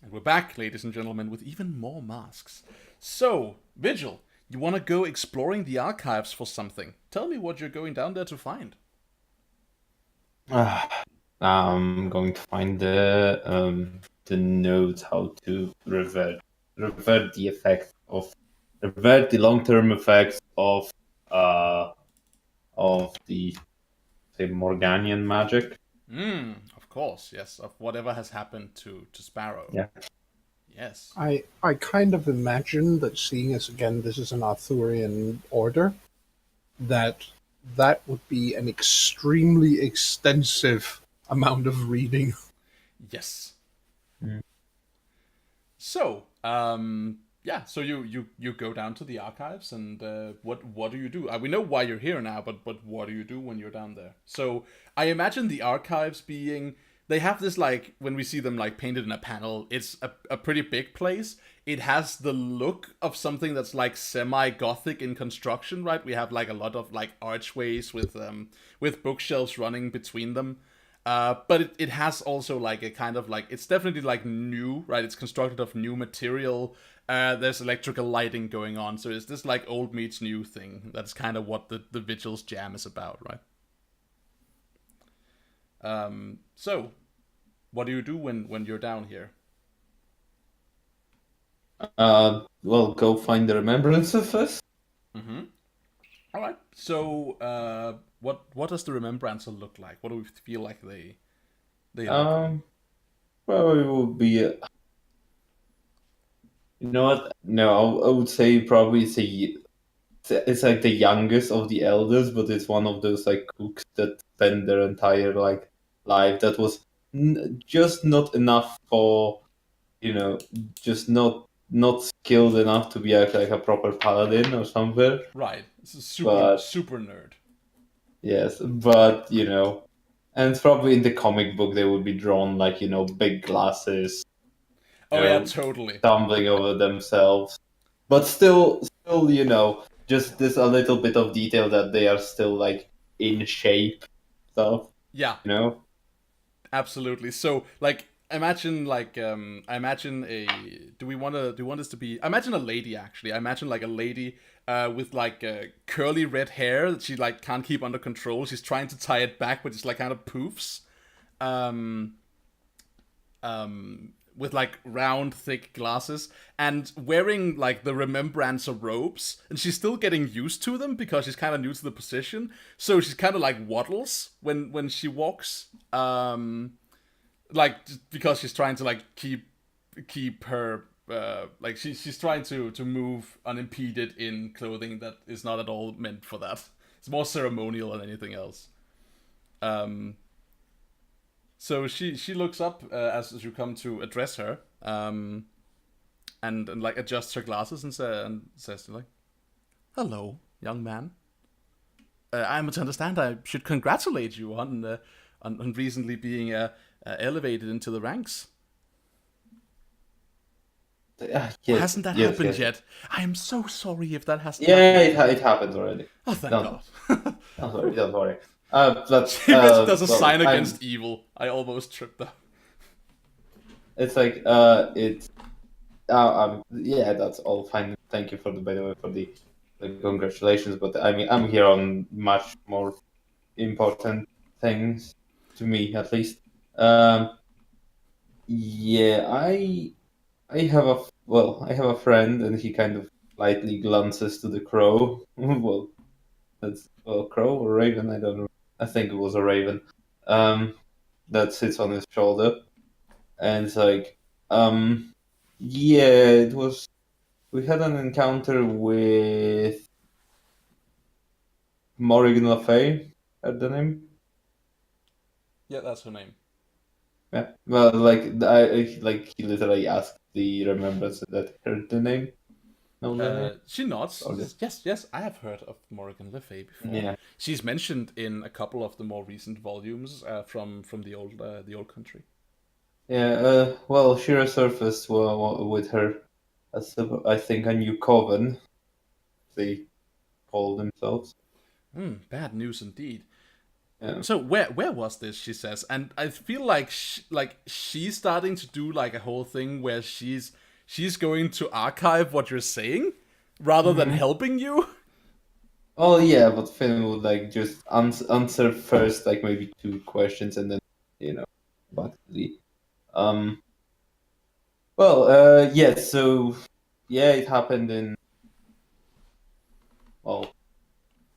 And we're back, ladies and gentlemen, with even more masks. So, Vigil, you want to go exploring the archives for something. Tell me what you're going down there to find. Ah, I'm going to find the notes how to revert the effect of revert the long-term effects uh of the say Morganian magic. Of course, yes, of whatever has happened to Sparrow. Yeah. Yes. I kind of imagine that, seeing as again this is an Arthurian order, that that would be an extremely extensive amount of reading. Yes. Mm. So, yeah, so you go down to the archives, and what do you do? We know why you're here now, but what do you do when you're down there? So I imagine the archives being, they have this, like, when we see them like painted in a panel, it's a pretty big place. It has the look of something that's like semi-gothic in construction, right? We have like a lot of like archways with bookshelves running between them. But it has also like a kind of like, it's definitely like new, right? It's constructed of new material. There's electrical lighting going on, so it's this like old meets new thing. That's kind of what the Vigil's jam is about, right? So what do you do when you're down here? Well, go find the remembrances first. Mm-hmm. All right. So what does the remembrancer look like? What do we feel like they look like? Probably would be. You know what? No, I would say probably it's like the youngest of the elders, but it's one of those like cooks that spend their entire like life that was just not enough for just not skilled enough to be like a proper paladin or something. Right. It's a super But super nerd. yes, but and it's probably in the comic book they would be drawn like big glasses, Oh yeah, totally. stumbling over themselves, but still just this a little bit of detail that they are still like in shape stuff, Yeah, you know. absolutely. So like imagine like I imagine a do we want this to be, I imagine a lady, actually. I imagine like a lady with like curly red hair that she like can't keep under control. She's trying to tie it back, but it's like kind of poofs. Um with like round, thick glasses, and wearing like the Remembrancer robes, and she's still getting used to them because she's kind of new to the position. So she's kind of like waddles when she walks, like because she's trying to like keep her like she's trying to move unimpeded in clothing that is not at all meant for that. It's more ceremonial than anything else. Um, So she looks up as you come to address her, and like adjusts her glasses and says like, "Hello, young man. I'm to understand I should congratulate you on recently being elevated into the ranks. Or Yes, hasn't that yes, happened yes. yet? I am so sorry if that hasn't Yeah, happened. it happened already. Oh, thank Don't God." don't worry. But She basically does a well, sign against evil. I almost tripped up. it's like it's yeah, that's all fine. Thank you for the by the way for the congratulations, but I mean I'm here on much more important things to me at least. Um, yeah, I have a friend, and he kind of lightly glances to the crow. Well, that's crow or raven. I don't know. I think it was a raven. Um, that sits on his shoulder, and it's like, yeah, it was. We had an encounter with Morrigan Le Fay. At the name. Yeah, that's her name. Yeah. Well, like he literally asked the remembrance that heard the name. No, the name. She nods. Or the, Yes, yes, I have heard of Morrigan Le Fay before. yeah. She's mentioned in a couple of the more recent volumes from the old country. Yeah, well, she resurfaced with her, I think, a new coven, they call themselves. Bad news indeed. Yeah. So where was this? She says, and I feel like she's starting to do like a whole thing where she's going to archive what you're saying rather than helping you. Oh yeah, but Finn would like just answer first, like maybe 2 questions, and then back to the Well, yeah. So yeah, it happened in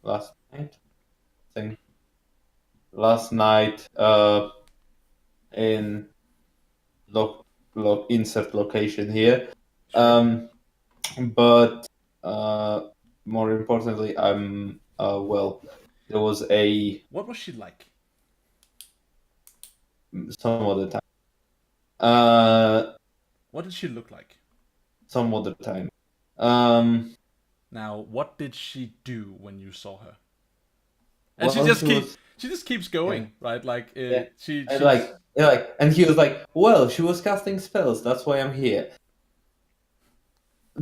last night. I think last night. In insert location here. Sure. But more importantly, there was What was she like? some other time. Uh, What did she look like? some other time. Um, Now, what did she do when you saw her? And well, she was she just keeps yeah, going, right? Like yeah, and she's and he was like, well, she was casting spells. That's why I'm here.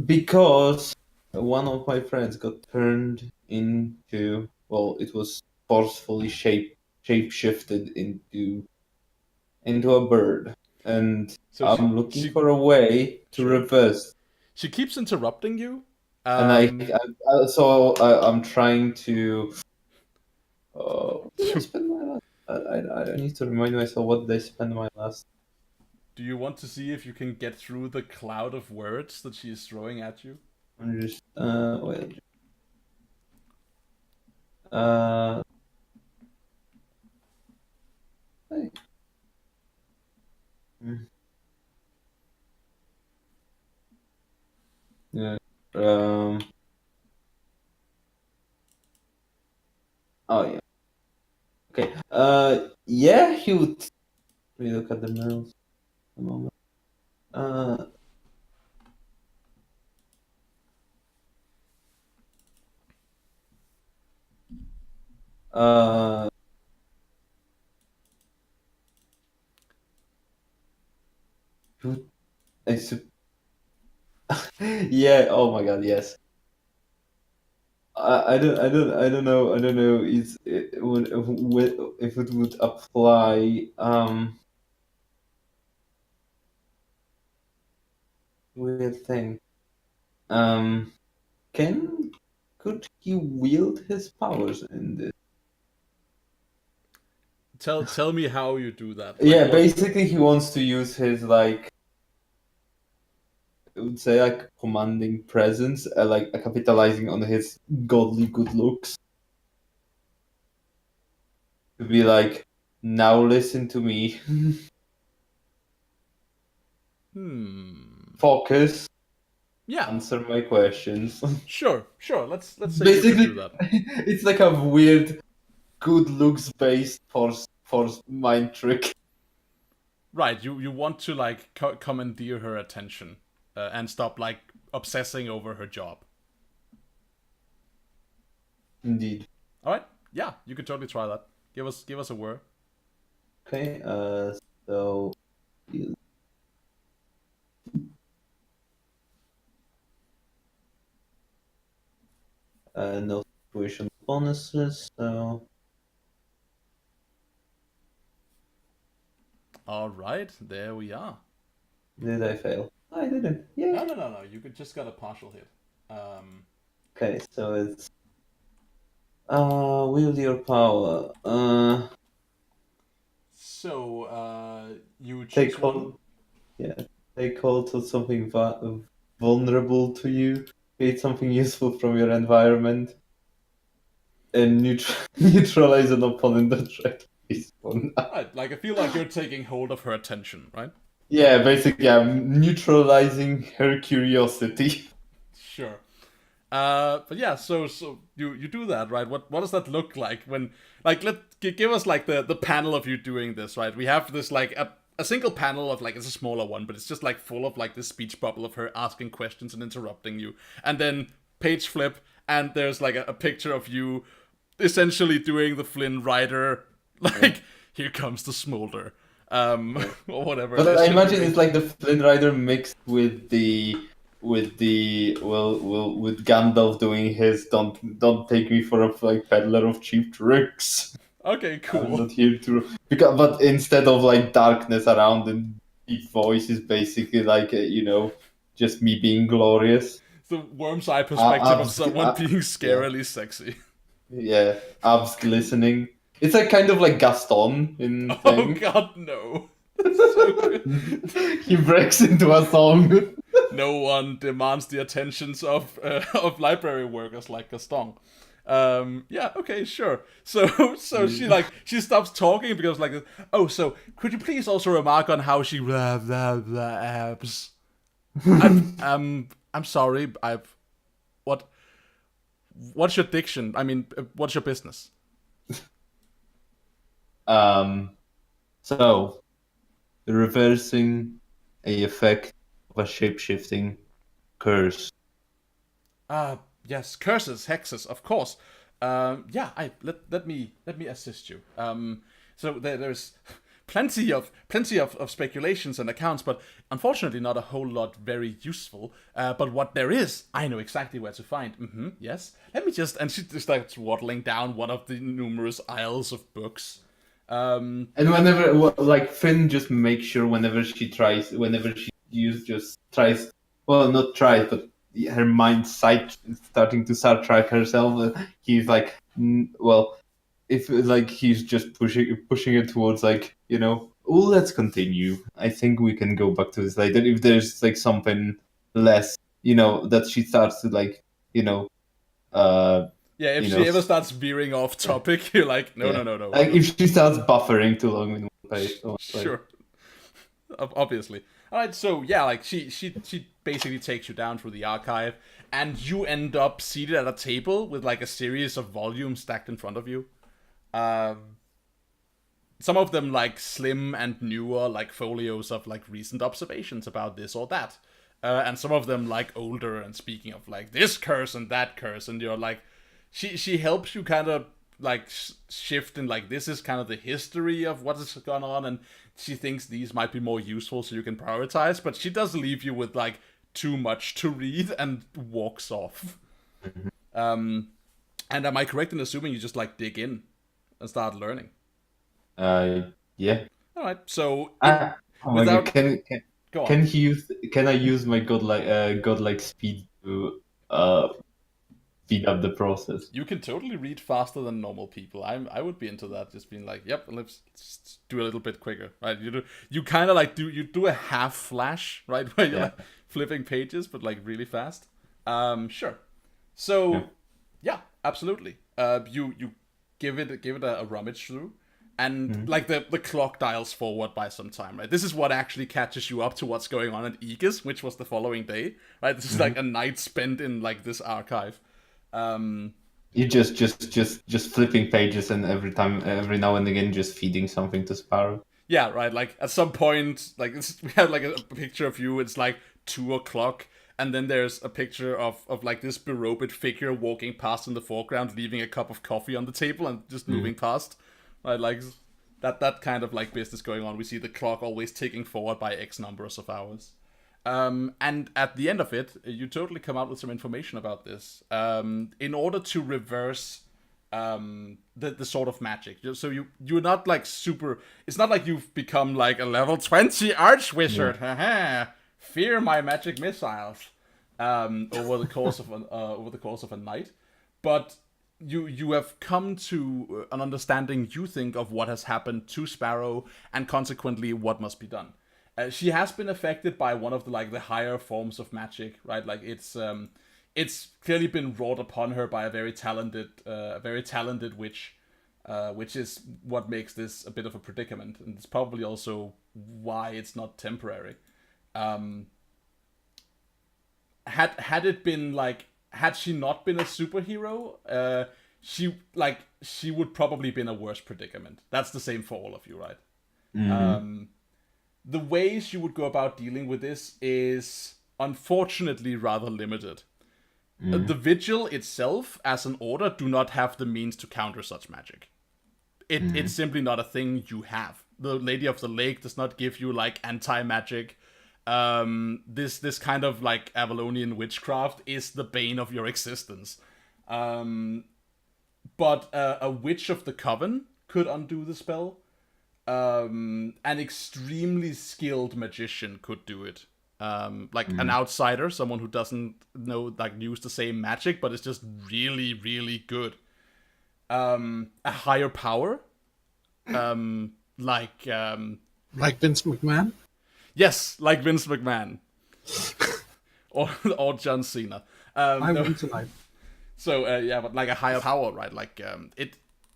Because one of my friends got turned into, it was forcefully shape shifted into a bird, and so I'm looking she for a way to sure. reverse. She keeps interrupting you. And I'm trying to. What did I spend my last? I need to remind myself what did I spend my last. Do you want to see if you can get through the cloud of words that she is throwing at you? I'm just wait. Uh, hey. Yeah. Oh yeah. Okay. Yeah. He would. Let me look at the mails. A moment. Uh. Uh. Who- I sup- yeah. Oh my God. Yes. I don't know. If it would apply. Weird thing. Um. Can could he wield his powers in this? Tell me how you do that. Like Yeah. what? Basically, he wants to use his like. I would say like commanding presence, capitalizing on his godly good looks to be like, now listen to me, focus, Yeah. answer my questions. Sure. Let's say you could do Basically, that. it's like a weird good looks based force mind trick. Right. You want to like commandeer her attention and stop like obsessing over her job. Indeed. All right. Yeah, you could totally try that. Give us a word. Okay. So. No situation bonuses. So. All right. There we are. Did I fail? I didn't. Yeah. No. You could just got a partial hit. Okay, so it's wield your power. So you choose Take one. hold. Yeah, take hold of something vulnerable to you. Create something useful from your environment, and neutralize an opponent that tried to respawn. Right. Like I feel like you're taking hold of her attention, right? Yeah, basically, I'm neutralizing her curiosity. Sure. But yeah, so you do that, right? What does that look like when like give us like the panel of you doing this, right? We have this like a single panel of like it's a smaller one, but it's just like full of like this speech bubble of her asking questions and interrupting you, and then page flip, and there's like a picture of you essentially doing the Flynn Rider, like here comes the smolder, or whatever. it But is I you're imagine doing. it's like the Flynn Rider mixed with with Gandalf doing his don't take me for a like peddler of cheap tricks. Okay, I'm cool. not here to but instead of like darkness around and deep voice is basically like just me being glorious. The worm's eye perspective of Abs, someone being yeah, scarily sexy. yeah, abs glistening. It's like kind of like Gaston in Oh thing. god, no. That's so good. He breaks into a song. No one demands the attentions of library workers like Gaston. Yeah, okay, sure. So she stops talking because like, oh, so could you please also remark on how she blah blah blah abs? I'm sorry. What what's your diction? I mean, what's your business? So reversing a effect of a shape-shifting curse. Yes, curses, hexes, of course. Yeah, let me assist you. So there's plenty of speculations and accounts, but unfortunately not a whole lot very useful. But what there is, I know exactly where to find. Yes, let me just, and she just starts waddling down one of the numerous aisles of books. And whenever, like Finn, just makes sure whenever she just tries, well, not tries, but her mind sight starting to sidetrack herself. He's like, well, if like he's just pushing it towards like oh, let's continue. I think we can go back to this later if there's like something less, that she starts to like, uh, Yeah, if you she know, ever starts veering off topic, you're like, no, yeah. no, no, no. Like if she starts buffering too long in one place. Sure. Obviously. All right, so yeah, like she basically takes you down through the archive, and you end up seated at a table with like a series of volumes stacked in front of you. Some of them like slim and newer, like folios of like recent observations about this or that, and some of them like older and speaking of like this curse and that curse, and you're like, she helps you kind of like shift and like this is kind of the history of what has gone on, and she thinks these might be more useful so you can prioritize, but she does leave you with like too much to read and walks off. And am I correct in assuming you just like dig in and start learning? Yeah. All right, so Oh my god! without go on. Can I use my godlike speed to speed up the process? You can totally read faster than normal people. I would be into that. Just being like, yep, let's just do a little bit quicker, right? You kind of like do a half flash, right, where you're like flipping pages, but like really fast. Sure. So yeah, absolutely. You give it a rummage through, and like the clock dials forward by some time, right? This is what actually catches you up to what's going on at Aegis, which was the following day, right? This is like a night spent in like this archive. You just flipping pages and every now and again just feeding something to Sparrow. Yeah, right. Like at some point, like we have like a picture of you. It's like 2 o'clock, and then there's a picture of like this berobed figure walking past in the foreground, leaving a cup of coffee on the table and just moving past. Right, like that kind of like business going on. We see the clock always ticking forward by X numbers of hours. And at the end of it, you totally come out with some information about this. In order to reverse the sort of magic. So you're not like super. It's not like you've become like a level 20 archwizard. Fear my magic missiles. Over the course of a night, but you have come to an understanding, you think, of what has happened to Sparrow and consequently what must be done. She has been affected by one of the higher forms of magic, right? Like it's clearly been wrought upon her by a very talented witch, which is what makes this a bit of a predicament, and it's probably also why it's not temporary. Had it been like, had she not been a superhero, she would probably be in a worse predicament. That's the same for all of you, right? The ways you would go about dealing with this is unfortunately rather limited. The Vigil itself, as an order, do not have the means to counter such magic. It's simply not a thing you have. The Lady of the Lake does not give you like anti-magic. This kind of like Avalonian witchcraft is the bane of your existence. But a Witch of the Coven could undo the spell. An extremely skilled magician could do it. Like an outsider, someone who doesn't know, like, use the same magic, but is just really, really good. A higher power, like Vince McMahon. yes, like Vince McMahon, or John Cena. I No. win tonight. So yeah, but like a higher power, right? Like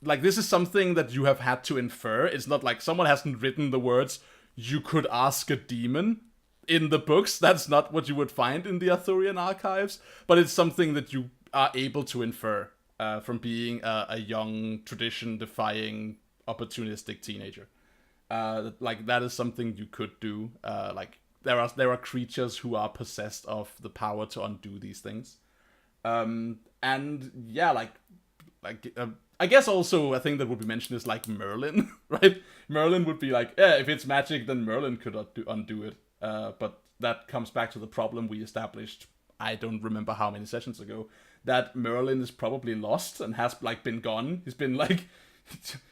like this is something that you have had to infer. It's not like someone hasn't written the words "you could ask a demon" in the books. That's not what you would find in the Arthurian archives. But it's something that you are able to infer from being a young, tradition-defying, opportunistic teenager. Like that is something you could do. Like there are creatures who are possessed of the power to undo these things. And yeah, I guess also a thing that would be mentioned is like Merlin, right? Merlin would be like, yeah, if it's magic, then Merlin could undo it. But that comes back to the problem we established, I don't remember how many sessions ago, that Merlin is probably lost and has like been gone. He's been like,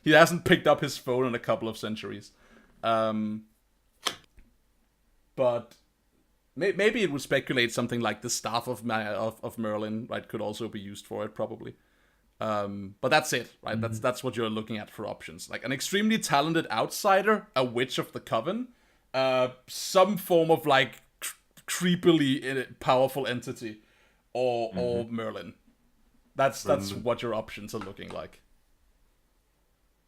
he hasn't picked up his phone in a couple of centuries. But maybe it would speculate something like the staff of Merlin, right, could also be used for it, probably. But that's it, right? That's what you're looking at for options. Like an extremely talented outsider, a witch of the coven, some form of like creepily powerful entity, or Merlin. That's what your options are looking like.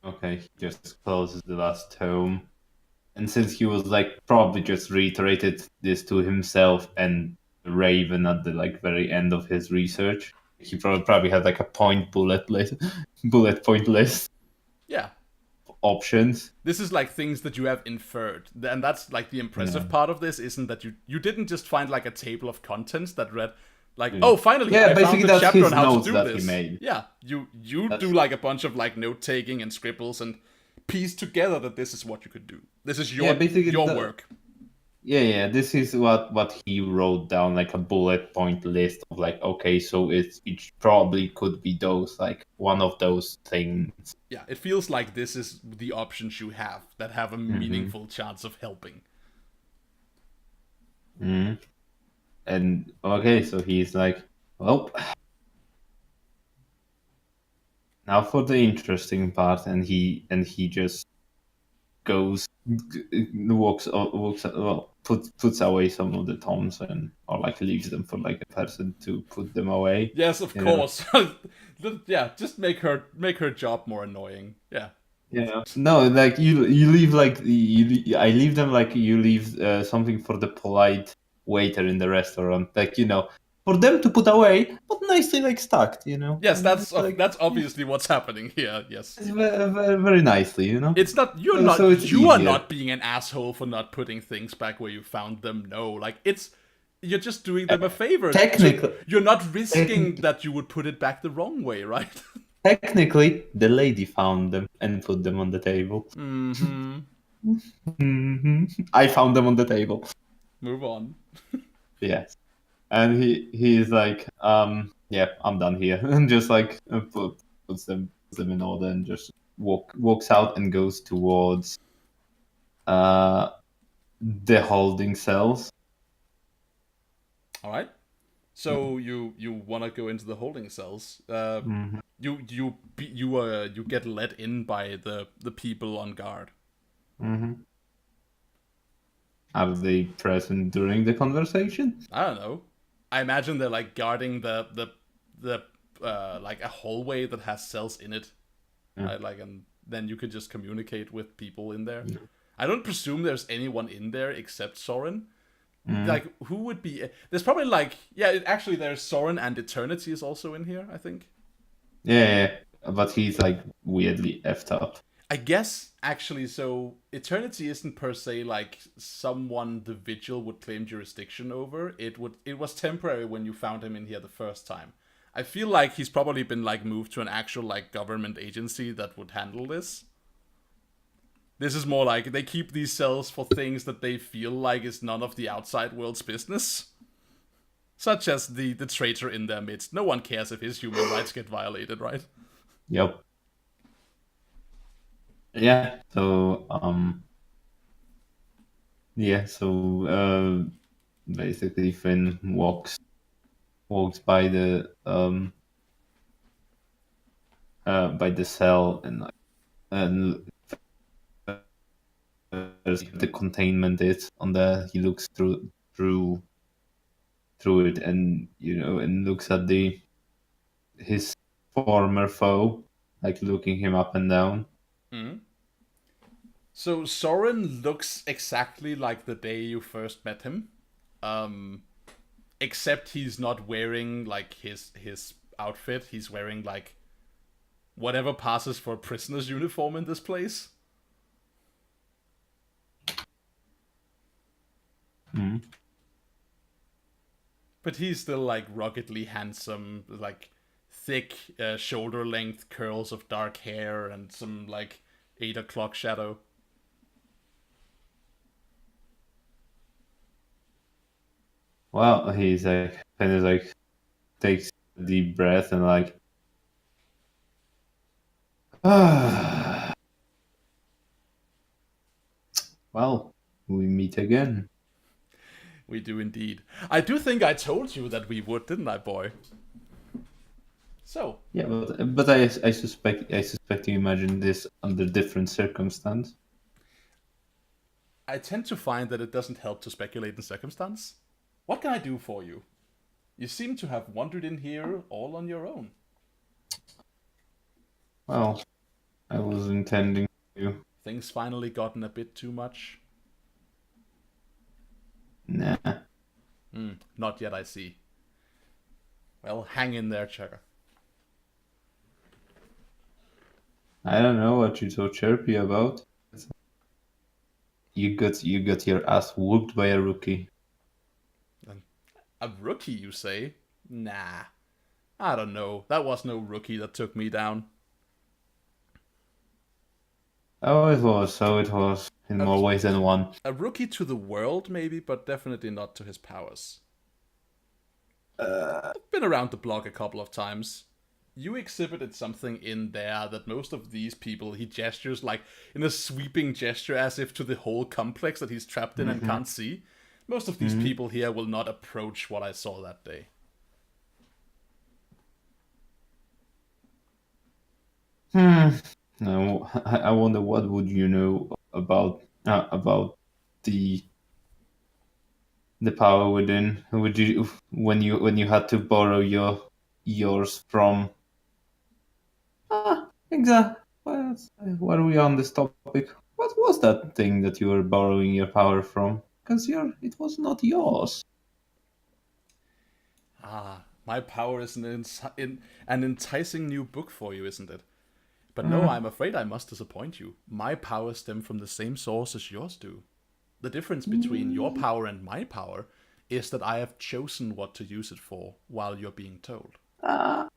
Okay, he just closes the last tome. And since he was like probably just reiterated this to himself and Raven at the like very end of his research, he probably had like a bullet point list Yeah. options. This is like things that you have inferred, and that's like the impressive part of this. Isn't that you didn't just find like a table of contents that read like, oh, finally, I found the chapter on how to do this. Yeah, you do like a bunch of like note taking and scribbles and piece together that this is what you could do. This is your work. Yeah. This is what he wrote down, like a bullet point list of like, okay, so it probably could be those, like one of those things. Yeah, it feels like this is the options you have that have a meaningful chance of helping. And okay, so he's like, well, now for the interesting part, and he just goes, puts away some of the tomes or like leaves them for like a person to put them away. Yes, of course. Yeah, just make her job more annoying. Yeah. Yeah. No, like you leave like I leave them like you leave something for the polite waiter in the restaurant, like, you know, for them to put away, but nicely like stacked, you know. Yes, and that's obviously what's happening here. Yes, very, very nicely, you know. It's not you are not being an asshole for not putting things back where you found them. No, like you're just doing them a favor. Technically, you're not risking that you would put it back the wrong way, right? Technically, the lady found them and put them on the table. I found them on the table. Move on. Yes. And he's like, yeah, I'm done here. And just like puts them in order and just walks out and goes towards the holding cells. All right. So you want to go into the holding cells. You get let in by the people on guard. Are they present during the conversation? I don't know. I imagine they're like guarding the like a hallway that has cells in it, right? Like, and then you could just communicate with people in there. I don't presume there's anyone in there except Soren. Like, who would be? There's probably like, actually there's Soren, and Eternity is also in here, I think. Yeah, but he's like weirdly effed up. I guess, actually, so Eternity isn't per se like someone the Vigil would claim jurisdiction over. It was temporary when you found him in here the first time. I feel like he's probably been like moved to an actual like government agency that would handle this. This is more like they keep these cells for things that they feel like is none of the outside world's business. Such as the traitor in their midst. No one cares if his human rights get violated, right? Yep. Yeah. So yeah. So basically, Finn walks by the cell and the containment is on there. He looks through through it, and and looks at the his former foe, like looking him up and down. Hmm. So Soren looks exactly like the day you first met him, um, except he's not wearing like his outfit. He's wearing like whatever passes for a prisoner's uniform in this place. Mm. But he's still like ruggedly handsome, like thick shoulder length curls of dark hair and some like 8 o'clock shadow. Well, he's like kind of like takes a deep breath and like, ah, well, we meet again. We do indeed. I do think I told you that we would, didn't I, boy? So, Yeah, but I suspect you imagine this under different circumstance. I tend to find that it doesn't help to speculate in circumstance. What can I do for you? You seem to have wandered in here all on your own. Well, I was intending to. Things finally gotten a bit too much. Nah, Not yet, I see. Well, hang in there, Checker. I don't know what you're so chirpy about. You got your ass whooped by a rookie. A rookie, you say? Nah. I don't know. That was no rookie that took me down. Oh, it was. So it was in A, more ways than one. a rookie to the world, maybe, but definitely not to his powers. I've been around the block a couple of times. You exhibited something in there that most of these people, he gestures like in a sweeping gesture as if to the whole complex that he's trapped in and can't see. Most of these people here will not approach what I saw that day. No, I wonder what would you know about the the power within. Would you when you had to borrow yours from? Exactly. Why are we on this topic? What was that thing that you were borrowing your power from? Because it was not yours. Ah, my power is an enticing new book for you, isn't it? But no, I'm afraid I must disappoint you. My powers stem from the same source as yours do. The difference between your power and my power is that I have chosen what to use it for while you're being told. I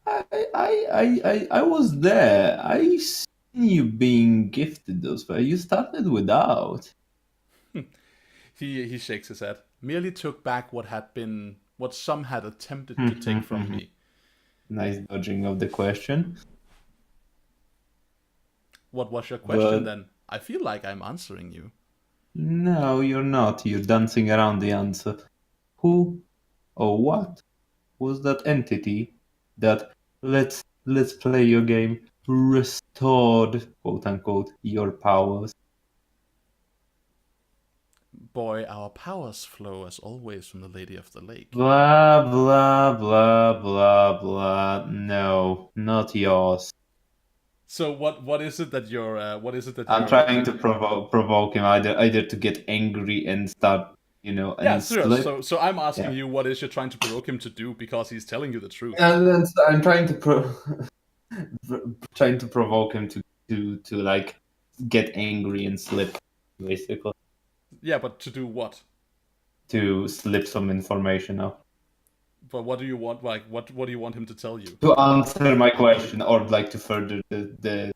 was there. I seen you being gifted those, but you started without. He shakes his head. Merely took back what some had attempted to take from me. Nice dodging of the question. What was your question But then? I feel like I'm answering you. no, you're not. You're dancing around the answer. Who or what was that entity that let's play your game restored, quote unquote, your powers? Boy, our powers flow as always from the Lady of the Lake. Blah blah blah blah blah. No, not yours. So what is it that I'm you're trying to provoke him either to get angry and start, Yeah, and sure. slip. So I'm asking Yeah. you what is you're trying to provoke him to do because he's telling you the truth. And then I'm trying to trying to provoke him to like get angry and slip, basically, Yeah, but to do what? to slip some information out. But what do you want? Like, what do you want him to tell you? To answer my question or like to further the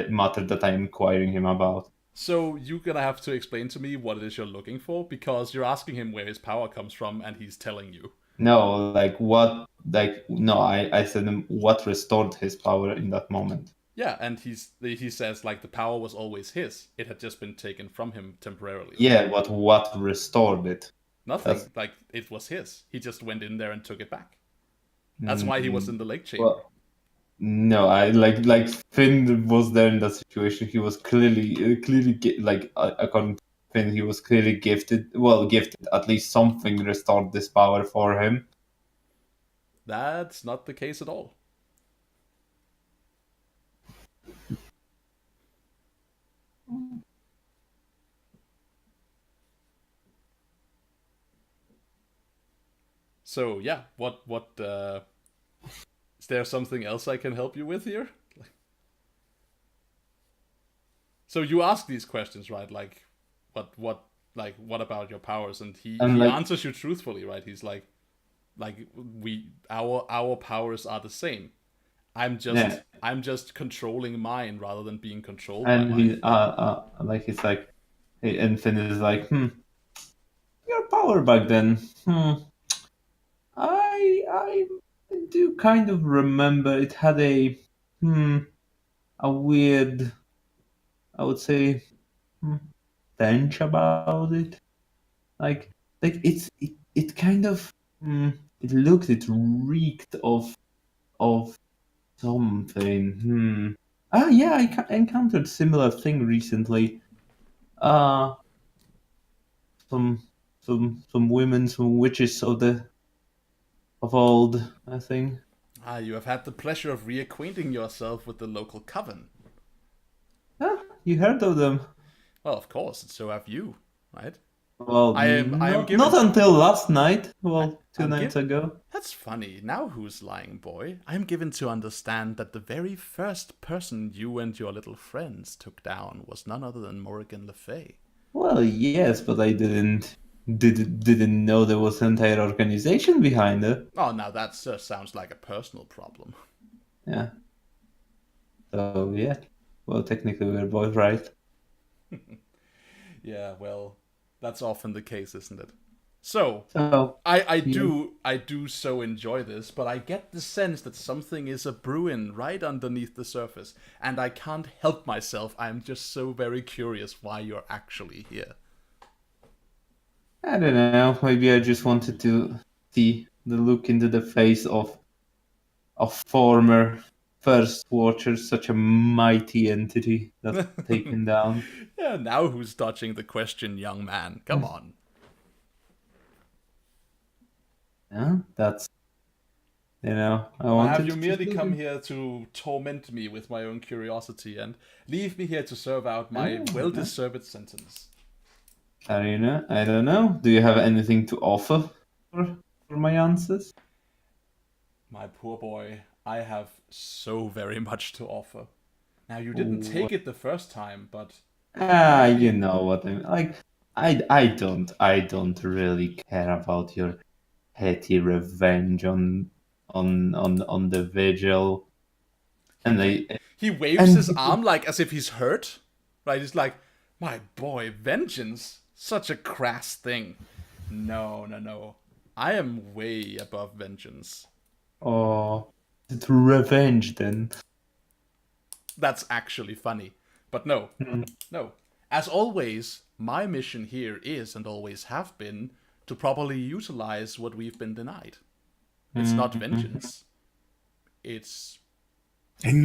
matter that I'm inquiring him about. So you're gonna have to explain to me what it is you're looking for because you're asking him where his power comes from, and he's telling you. No, like what? Like no, I said him what restored his power in that moment. Yeah, and he says like the power was always his. It had just been taken from him temporarily. Yeah, but what restored it? Nothing. Like it was his. He just went in there and took it back. That's why he was Mm, in the lake chamber. well, no, I like Finn was there in that situation. He was according to Finn, he was clearly gifted. Well, gifted at least something restored this power for him. That's not the case at all. So yeah, what is there something else I can help you with here? So you ask these questions, right? Like, what about your powers? And And he like, answers you truthfully, right? He's like our powers are the same. yeah, I'm just controlling mine rather than being controlled by and mine. it's like, and Finn is like, your power back then, I do kind of remember it had a weird, I would say, stench about it. Like it kind of it reeked of something. Ah, yeah, encountered similar thing recently. Uh some some women, some witches of old, I think. Ah, you have had the pleasure of reacquainting yourself with the local coven. Ah, you heard of them? Well, of course, and so have you, right? Well, I am not given until last night. I, Well, two I'm nights given. ago. That's funny. Now who's lying, boy? I'm given to understand that the very first person you and your little friends took down was none other than Morrigan Le Fay. Well, yes, but I didn't know there was an entire organization behind it. Oh, now that sounds like a personal problem. Yeah. So yeah. Well, technically we're both right. Yeah, well, that's often the case, isn't it? So, So yeah. I do so enjoy this, but I get the sense that something is a brewing right underneath the surface, and I can't help myself. I'm just so very curious why you're actually here. I don't know. Maybe I just wanted to see the look into the face of former First Watchers, such a mighty entity that's taken down. Yeah, now who's dodging the question, young man? Come on. Yeah, that's I Or have wanted you to just merely look come in. here to torment me with my own curiosity and leave me here to serve out my Oh, well-deserved sentence? I don't know. Do you have anything to offer for my answers? My poor boy, I have so very much to offer. Now, you didn't What? take it the first time, but You maybe. know what I mean. Like, I don't really care about your petty revenge on the vigil. He And wa- I he waves and his arm like as if he's hurt. Right? He's like, my boy, vengeance? Such a crass thing. No, no, no. I am way above vengeance. oh, it's revenge then. That's actually funny. But no, no. As always, my mission here is and always have been to properly utilize what we've been denied. It's not vengeance. It's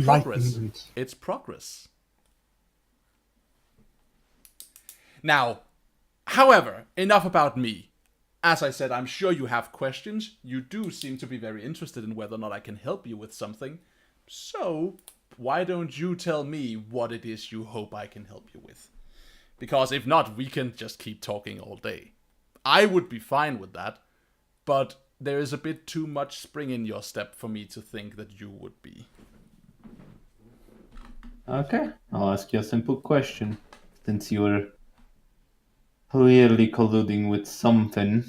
progress. Enlightenment. It's progress. Now, however, enough about me. As I said, I'm sure you have questions. You do seem to be very interested in whether or not I can help you with something. So, why don't you tell me what it is you hope I can help you with? Because if not, we can just keep talking all day. I would be fine with that, but there is a bit too much spring in your step for me to think that you would be. Okay, I'll ask you a simple question. Since you were clearly colluding with something,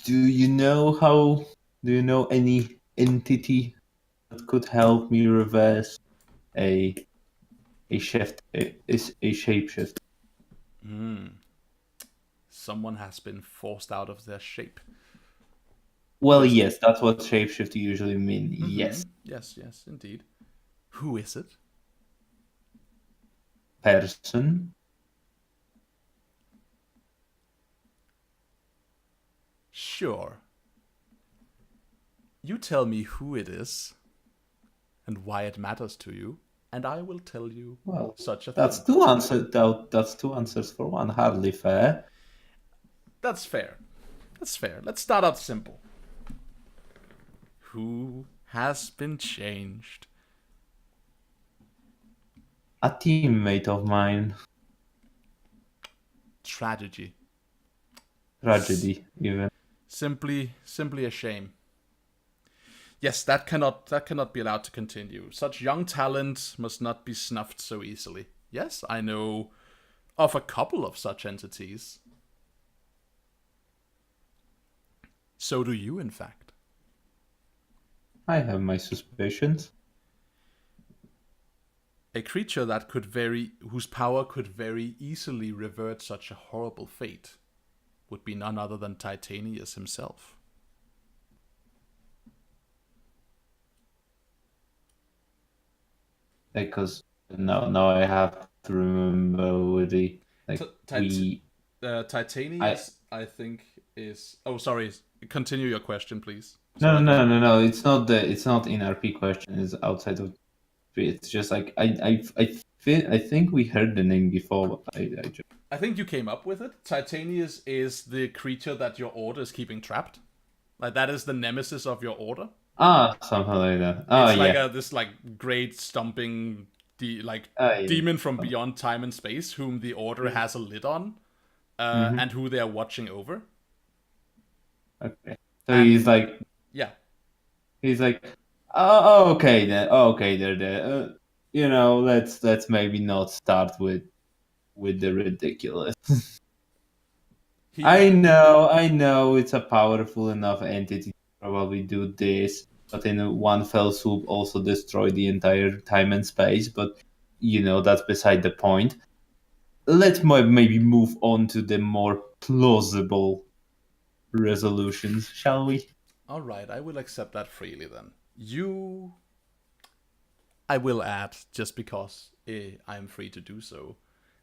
do you know any entity that could help me reverse a a shapeshift? Someone has been forced out of their shape. Well, Yes. yes, that's what shapeshift usually mean. Mm-hmm. Yes. Yes, indeed. Who is it? Person. Sure. You tell me who it is and why it matters to you, and I will tell you Well, such a that's thing. two answers. That's two answers for one. Hardly fair. That's fair. That's fair. Let's start out simple. Who has been changed? A teammate of mine. Tragedy. Tragedy, even. Simply a shame. Yes, that cannot be allowed to continue. Such young talent must not be snuffed so easily. Yes, I know of a couple of such entities. So do you, in fact. I have my suspicions. A creature whose power could very easily revert such a horrible fate would be none other than Titanius himself. Because now I have to remember with the Titanius, I think, is. Oh, sorry. Continue your question, please. No. It's not in RP question. It's outside of. It's just like I think we heard the name before, but I just. I think you came up with it. Titanius is the creature that your order is keeping trapped. Like that is the nemesis of your order. Something like that. It's like yeah. this great stomping Yeah. demon from beyond time and space, whom the order has a lid on, and who they are watching over. Okay. So he's like. Yeah. He's like, oh, okay then, okay, there. Let's maybe not start with the ridiculous. I know, it's a powerful enough entity to probably do this, but in one fell swoop also destroy the entire time and space. But that's beside the point. Let's maybe move on to the more plausible resolutions, shall we? All right, I will accept that freely then. I will add, just because I am free to do so,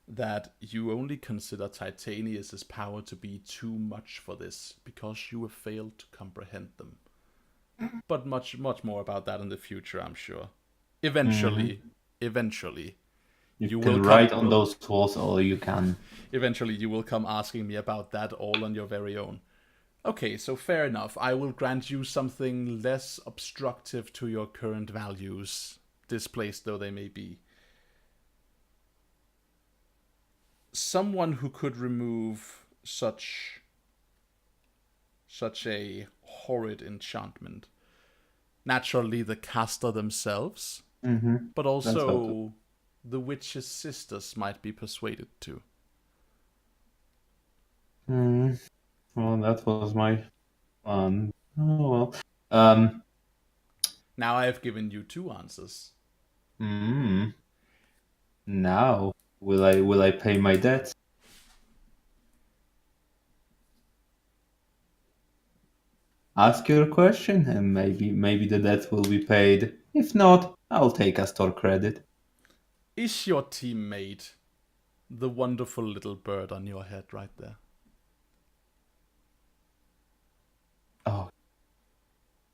that you only consider Titanius's power to be too much for this because you have failed to comprehend them. But much more about that in the future, I'm sure. Eventually, You will can write on those walls all you can. Eventually, you will come asking me about that all on your very own. Okay, so fair enough. I will grant you something less obstructive to your current values, displaced though they may be. Someone who could remove such a horrid enchantment. Naturally, the caster themselves, but also the witch's sisters might be persuaded to. Well, that was my fun. Oh well. Now I have given you two answers. Now will I pay my debts? Ask your question, and maybe the debt will be paid. If not, I'll take a store credit. Is your teammate the wonderful little bird on your head right there? Oh,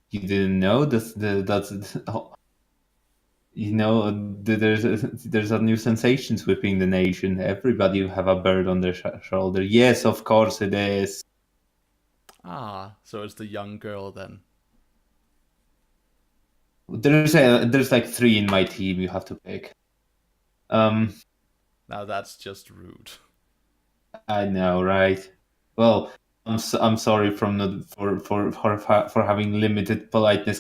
you didn't know that's there's a new sensation sweeping the nation. Everybody will have a bird on their shoulder. Yes, of course it is. Ah, so it's the young girl then. There's like 3 in my team. You have to pick. Now that's just rude. I know, right? Well, I'm sorry for having limited politeness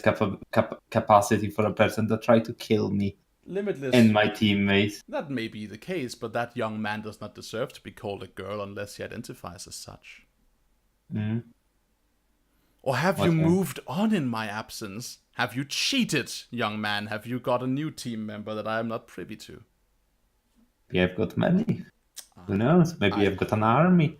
capacity for a person that tried to kill me. Limitless. And my teammates. That may be the case, but that young man does not deserve to be called a girl unless he identifies as such. Or have you moved on in my absence? Have you cheated, young man? Have you got a new team member that I am not privy to? Maybe I've got many. Who knows? Maybe I've got an army.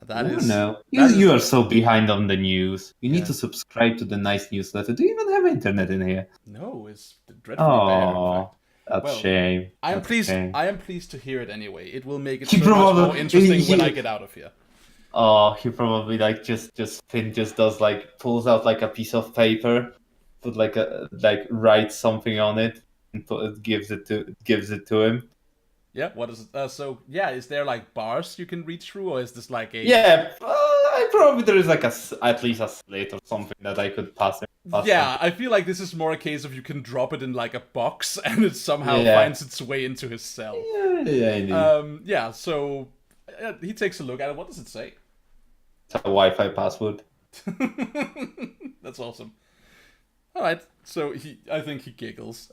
That Oh is no, that you is are so behind on the news. You need yeah. to subscribe to the nice newsletter. Do you even have internet in here? No, it's dreadfully bare, in Oh, fact. that's Well, shame. I am That's a pleased. shame. I am pleased to hear it anyway. It will make it He so much more probably interesting when I get out of here. he probably like just Finn just does like pulls out like a piece of paper, put like writes something on it, and gives it to him. Yeah. What is it? So yeah, is there like bars you can read through, or is this like a? Yeah, I probably there is like at least a slate or something that I could pass him. Yeah, I feel like this is more a case of you can drop it in like a box and it somehow Yeah. finds its way into his cell. Yeah, indeed. Yeah. So he takes a look at it. What does it say? It's a Wi-Fi password. That's awesome. All right. So I think he giggles.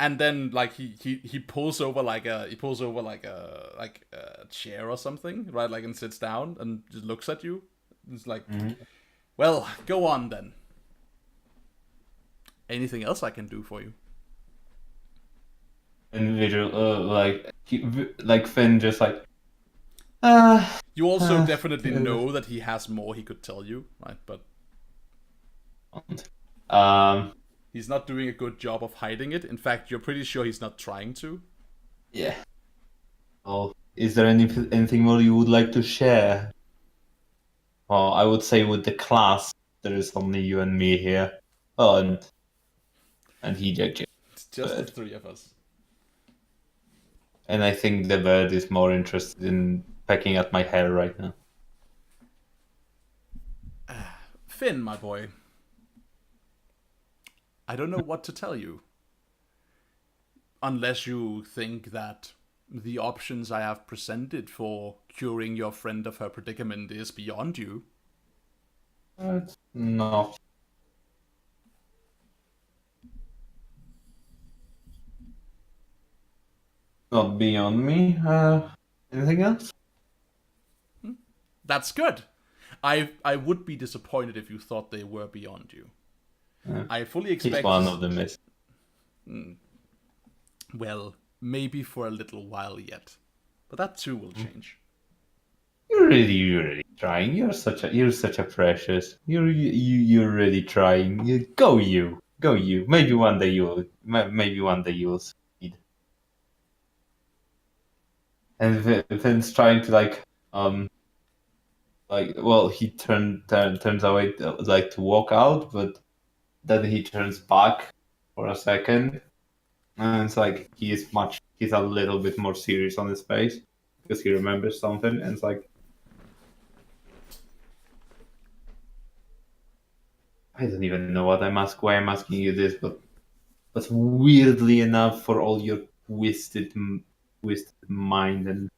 And then like he pulls over like a chair or something, right? Like and sits down and just looks at you. It's like, well, go on then. Anything else I can do for you? Individual, like Finn just like, You also definitely know that he has more he could tell you, right? But he's not doing a good job of hiding it. In fact, you're pretty sure he's not trying to. yeah. Oh, is there anything more you would like to share? Well, I would say with the class, there is only you and me here. Oh, and he Jack. It's just the three of us. And I think the bird is more interested in pecking at my hair right now. Finn, my boy. I don't know what to tell you. Unless you think that the options I have presented for curing your friend of her predicament is beyond you. It's not. Not beyond me. Anything else? That's good. I would be disappointed if you thought they were beyond you. I fully expect... He's one of them is. Well, maybe for a little while yet. But that too will change. You're really trying. You're such a precious. You're really trying. Go you. Maybe one day you'll succeed. And Finn's trying to he turns away to walk out, but then he turns back for a second, and it's like he's a little bit more serious on his face because he remembers something, and it's like, I don't even know why I'm asking you this, but weirdly enough, for all your twisted mind and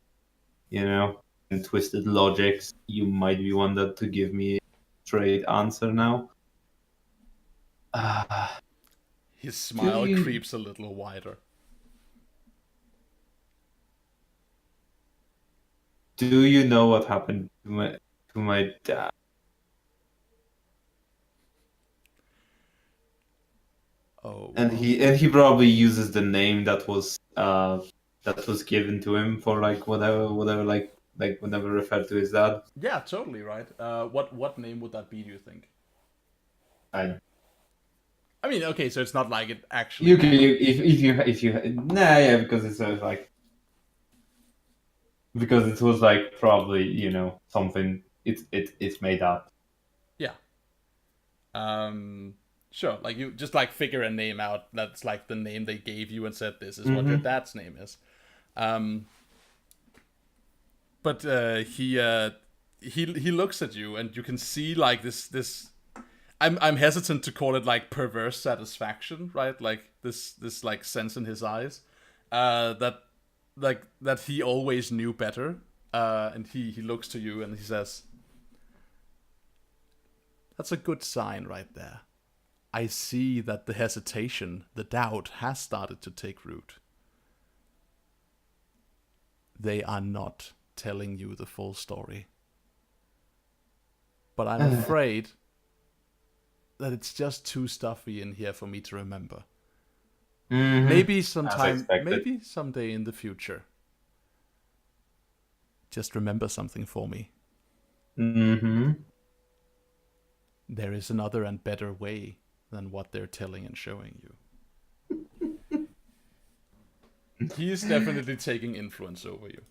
and twisted logics, you might be one that to give me a straight answer now. His smile creeps a little wider. Do you know what happened to my dad? Oh. And he probably uses the name that was given to him for like whatever like whenever referred to his dad. Yeah, totally right. What name would that be, do you think? I mean, okay, so it's not like it actually... You can if you nah, yeah, because it's like, because it was like probably something it's made up. Yeah. Sure, like you just like figure a name out that's like the name they gave you and said this is what your dad's name is. But he looks at you and you can see like this I'm hesitant to call it like perverse satisfaction, right? Like this like sense in his eyes that he always knew better, and he looks to you and he says, "That's a good sign right there. I see that the hesitation, the doubt has started to take root. They are not telling you the full story. But I'm afraid that it's just too stuffy in here for me to remember. Maybe sometime, maybe someday in the future. just remember something for me. Mm-hmm. There is another and better way than what they're telling and showing you. He is definitely taking influence over you.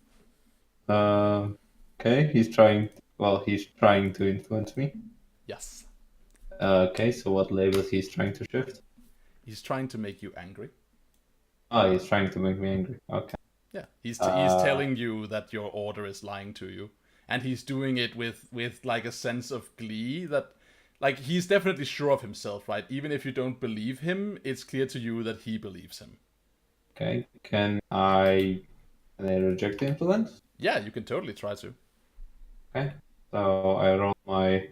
Okay, he's trying. Well, he's trying to influence me. Yes. Okay, so what labels he's trying to shift? He's trying to make you angry. Oh, he's trying to make me angry. Okay. Yeah. He's telling you that your order is lying to you. And he's doing it with like a sense of glee that, like, he's definitely sure of himself, right? Even if you don't believe him, it's clear to you that he believes him. Okay, can I reject the influence? Yeah, you can totally try to. Okay, so I roll my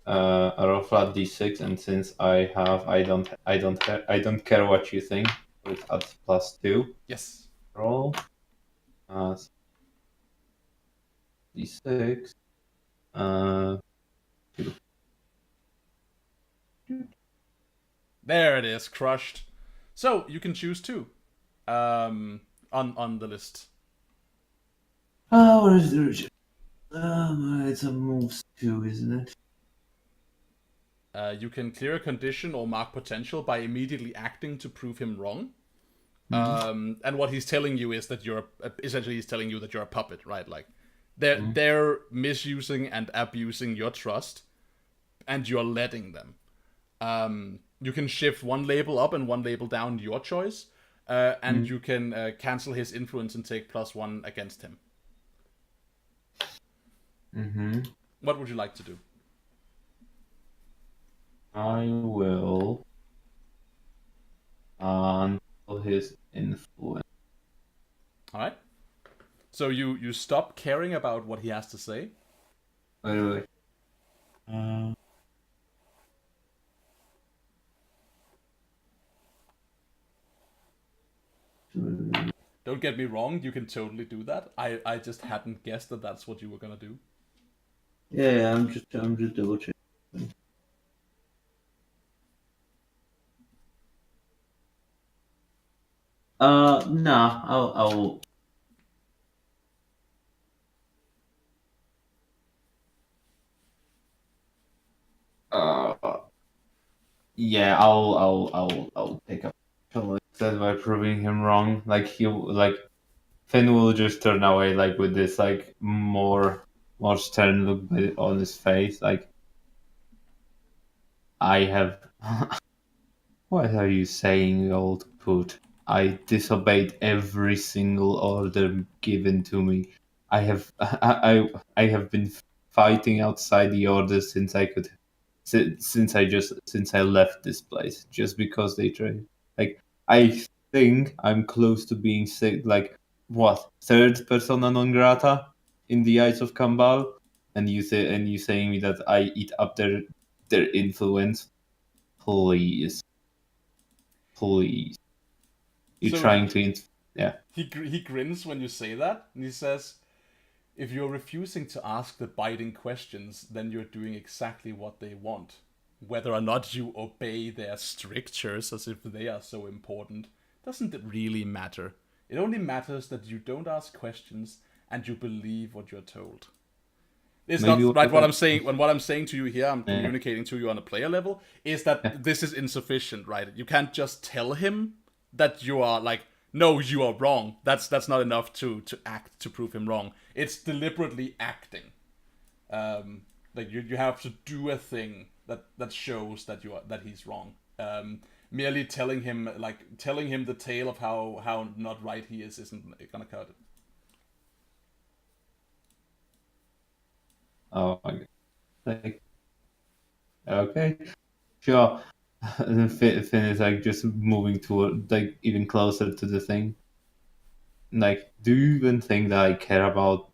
I roll flat d6, and since I don't care what you think, it adds +2. Yes. Roll d6. 2. There it is, crushed. So you can choose two on the list. Oh, where is the reject? It's a moves 2, isn't it? You can clear a condition or mark potential by immediately acting to prove him wrong. And what he's telling you is that he's telling you that you're a puppet, right? Like they're misusing and abusing your trust, and you're letting them. You can shift one label up and one label down, your choice, and you can cancel his influence and take +1 against him. What would you like to do? I will cancel his influence. All right. So you stop caring about what he has to say. Wait. Don't get me wrong, you can totally do that. I just hadn't guessed that that's what you were gonna do. Yeah, I'm just double checking. No, I'll. Yeah, I'll take up instead by proving him wrong. Like Finn will just turn away like with this like more stern look on his face. Like I have. What are you saying, old put? I disobeyed every single order given to me. I have been fighting outside the order since I left this place just because they tried. Like I think I'm close to being sick. Like what, third persona non grata in the eyes of Kambal, and you saying me that I eat up their influence. Please. You're So trying to. Yeah. he grins when you say that, and he says, "If you're refusing to ask the biting questions, then you're doing exactly what they want. Whether or not you obey their strictures as if they are so important doesn't really matter. It only matters that you don't ask questions and you believe what you're told." It's Maybe not right what I'm saying. When what I'm saying to you here, I'm communicating to you on a player level, is that this is insufficient, right? You can't just tell him that you are like, no, you are wrong. That's not enough to act to prove him wrong. It's deliberately acting. Like you have to do a thing that shows that he's wrong. Merely telling him the tale of how not right he is isn't gonna cut it. Oh my god. Like, okay, sure. And then Finn is like just moving toward like even closer to the thing. Like, do you even think that I care about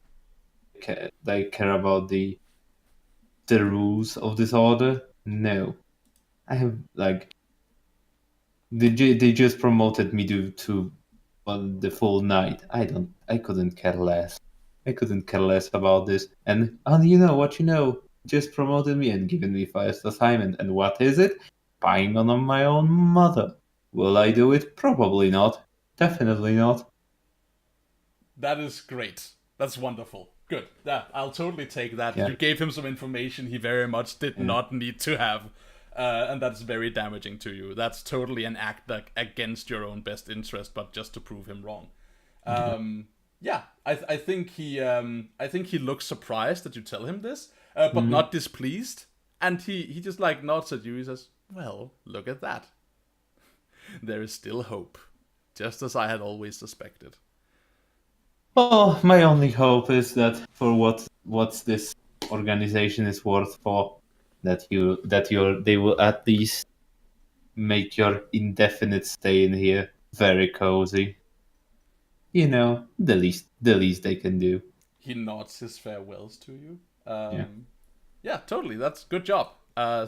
the rules of this order? No, I have like they just promoted me to the full night. I couldn't care less. I couldn't care less about this. And you know what you know? Just promoted me and given me first assignment. And what is it? Spying on my own mother. Will I do it? Probably not. Definitely not. That is great. That's wonderful. Good. Yeah, I'll totally take that. Yeah. You gave him some information he very much did not need to have. And that's very damaging to you. That's totally an act against your own best interest, but just to prove him wrong. Yeah, I think he looks surprised that you tell him this, but not displeased. And he just like nods at you. He says, "Well, look at that. There is still hope, just as I had always suspected." Well, my only hope is that for what this organization is worth for, they will at least make your indefinite stay in here very cozy. You know, the least they can do. He nods his farewells to you. Yeah. Yeah, totally. That's good job.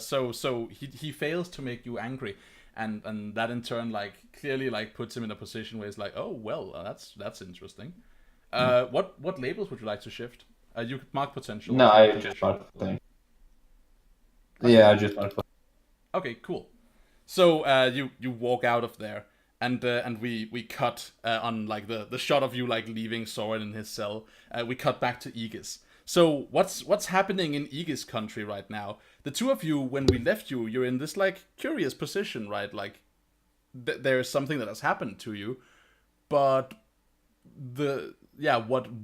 So he fails to make you angry, and that in turn like clearly like puts him in a position where he's like, oh well, that's interesting. What labels would you like to shift? You could mark potential. No, I just marked thing. Yeah, I just marked. Okay, cool. So you walk out of there, and we cut on like the shot of you like leaving Soren in his cell. We cut back to Aegis. So what's happening in Aegis country right now? The two of you, when we left you, you're in this like curious position, right? Like there is something that has happened to you, but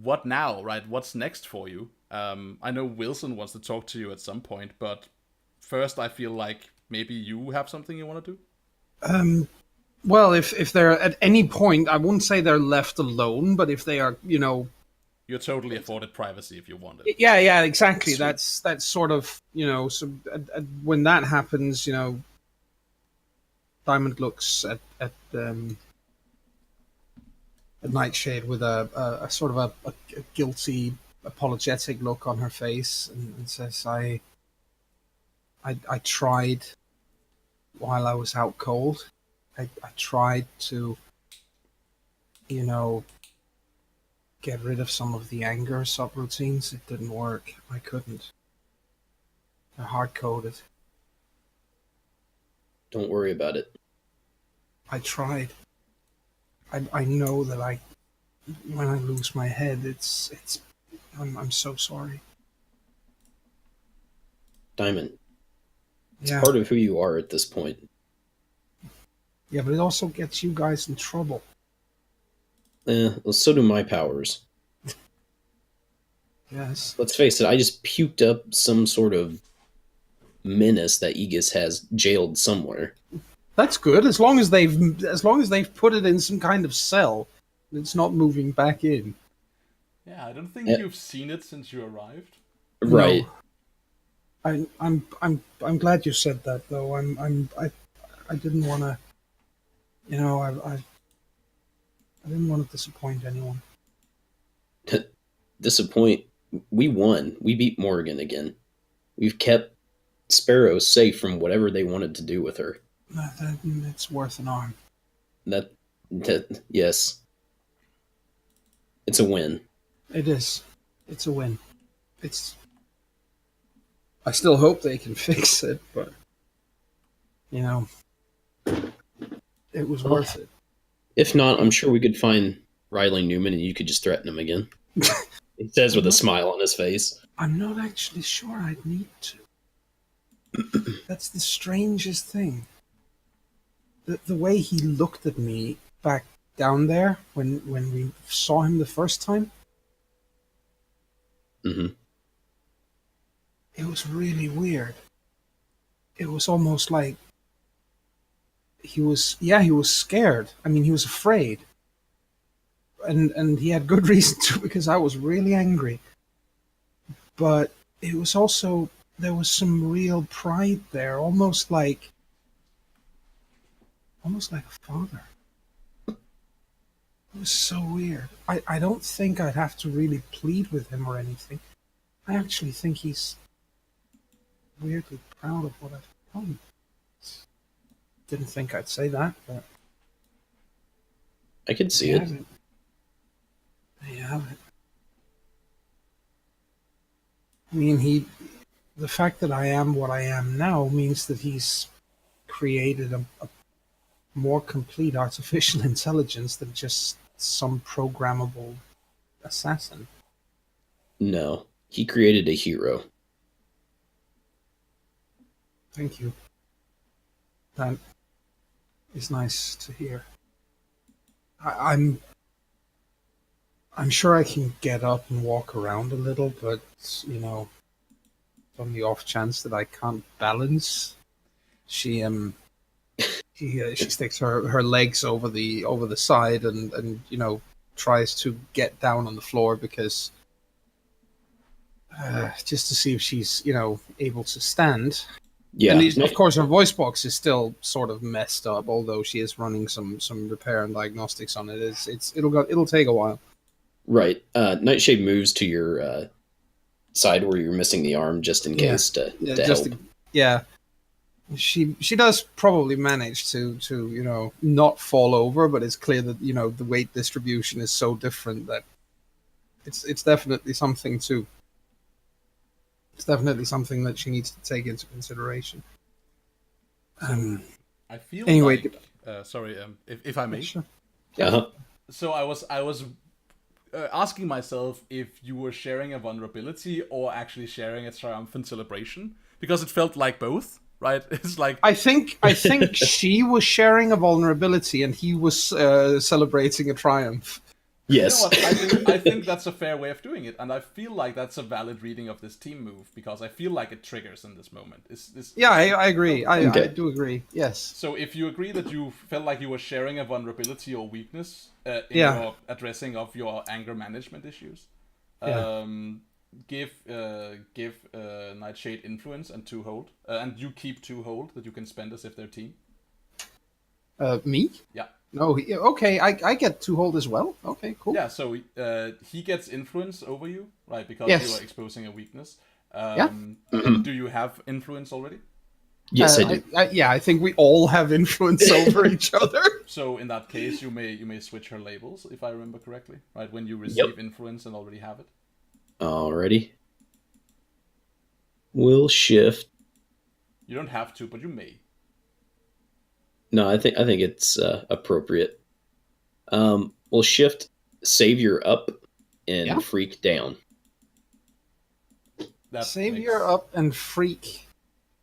what now, right? What's next for you? I know Wilson wants to talk to you at some point, but first I feel like maybe you have something you want to do? Well, if they're at any point, I wouldn't say they're left alone, but if they are, You're totally afforded privacy if you want it. yeah, exactly. That's sort of, so when that happens, Diamond looks at Nightshade with a sort of a guilty, apologetic look on her face, and says, I tried while I was out cold. I tried to, get rid of some of the anger subroutines. It didn't work. I couldn't. They're hard-coded. Don't worry about it. I tried. I know that when I lose my head, I'm so sorry. Diamond, it's Yeah. part of who you are at this point. Yeah, but it also gets you guys in trouble. Well, so do my powers. Yes. Let's face it, I just puked up some sort of menace that Aegis has jailed somewhere. That's good, as long as they've put it in some kind of cell. It's not moving back in. Yeah, I don't think you've seen it since you arrived. Right. No. I'm glad you said that, though. I didn't want to, I didn't want to disappoint anyone. Disappoint. We won. We beat Morrigan again. We've kept Sparrow safe from whatever they wanted to do with her. It's worth an arm. That yes. It's a win. It is. It's a win. I still hope they can fix it, but it was worth it. If not, I'm sure we could find Riley Newman and you could just threaten him again. He says with a smile on his face. I'm not actually sure I'd need to. That's the strangest thing. The way he looked at me back down there when we saw him the first time. Mm-hmm. It was really weird. It was almost like he was scared. I mean, he was afraid. And he had good reason to, because I was really angry. But it was also, there was some real pride there, almost like a father. It was so weird. I don't think I'd have to really plead with him or anything. I actually think he's weirdly proud of what I've done. Didn't think I'd say that, but I could see it. There you have it. I mean, the fact that I am what I am now means that he's created a more complete artificial intelligence than just some programmable assassin. No, he created a hero. Thank you. That is nice to hear. I'm sure I can get up and walk around a little, but on the off chance that I can't balance, she sticks her legs over the side and tries to get down on the floor because just to see if she's able to stand. Yeah, And of course, her voice box is still sort of messed up, although she is running some repair and diagnostics on it. It'll take a while. right. Nightshade moves to your side where you're missing the arm, just in case to help. Yeah, she does probably manage to not fall over, but it's clear that the weight distribution is so different that it's definitely something to. It's definitely something that she needs to take into consideration. I feel anyway, like sorry, if I may. Sure. Uh-huh. So I was asking myself if you were sharing a vulnerability or actually sharing a triumphant celebration, because it felt like both, right? It's like I think she was sharing a vulnerability and he was celebrating a triumph. Yes. You know what? I think that's a fair way of doing it, and I feel like that's a valid reading of this team move, because I feel like it triggers in this moment. Yeah, I agree. Okay. I do agree. Yes. So if you agree that you felt like you were sharing a vulnerability or weakness in Yeah. your addressing of your anger management issues, Yeah. give Nightshade influence and 2 hold, and you keep 2 hold that you can spend as if they're team. Me? Yeah. No. Okay. I get 2 hold as well. Okay. Cool. Yeah, so he gets influence over you, right? Because Yes. you are exposing a weakness. Yeah. Do you have influence already? Yes, I do. I think we all have influence over each other. So in that case, you may switch her labels, if I remember correctly, right? When you receive influence and already have it. Alrighty. We'll shift. You don't have to, but you may. No, I think it's appropriate. We'll shift Savior up and Freak down. That Savior makes up and Freak.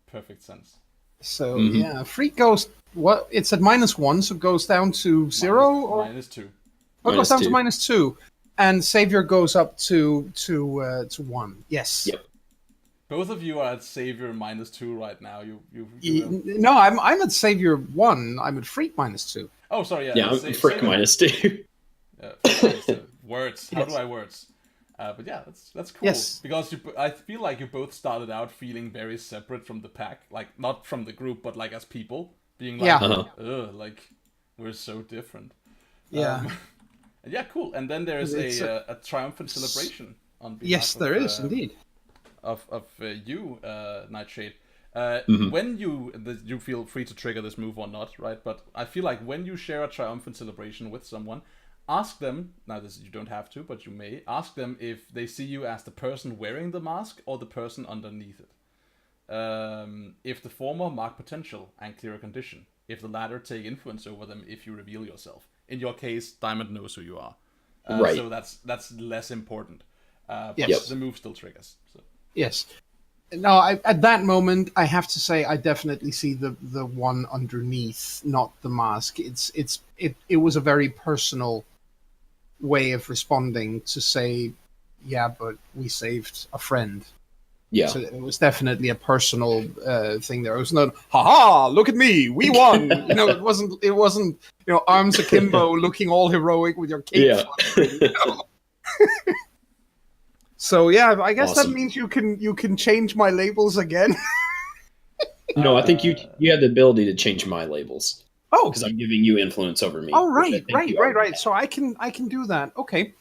perfect sense. So yeah, Freak goes. What? It's at -1, so it goes down to 0, or -2. oh, it goes down -2. to -2, and Savior goes up to 1. Yes. Yep. Both of you are at Savior -2 right now. You No, I'm at Savior 1. I'm at Freak -2. Oh, sorry. Yeah, Yeah, I'm Freak Savior- -2. Freak -2. Words. How do I words? But yeah, that's cool. Yes. Because I feel like you both started out feeling very separate from the pack, like not from the group, but like as people, being like, Yeah. ugh, like we're so different. Yeah. Yeah, cool. And then there is It's a triumphant celebration on behalf Yes, there is indeed. of you, Nightshade. When you feel free to trigger this move or not, right? But I feel like when you share a triumphant celebration with someone, ask them, now this you don't have to, but you may, ask them if they see you as the person wearing the mask or the person underneath it. If the former, mark potential and clear a condition. If the latter, take influence over them if you reveal yourself. In your case, Diamond knows who you are. Right. So that's less important. But Yes. the move still triggers. So. Yes. No, at that moment, I have to say I definitely see the one underneath, not the mask. It was a very personal way of responding to say, yeah, but we saved a friend. Yeah. So it was definitely a personal thing there. It was not, haha, look at me, we won. It wasn't arms akimbo, looking all heroic with your cape. Yeah. So yeah, I guess Awesome. that means you can change my labels again. No, I think you had the ability to change my labels Oh, because I'm giving you influence over me. oh which I right, think you already right. have. So I can do that. Okay.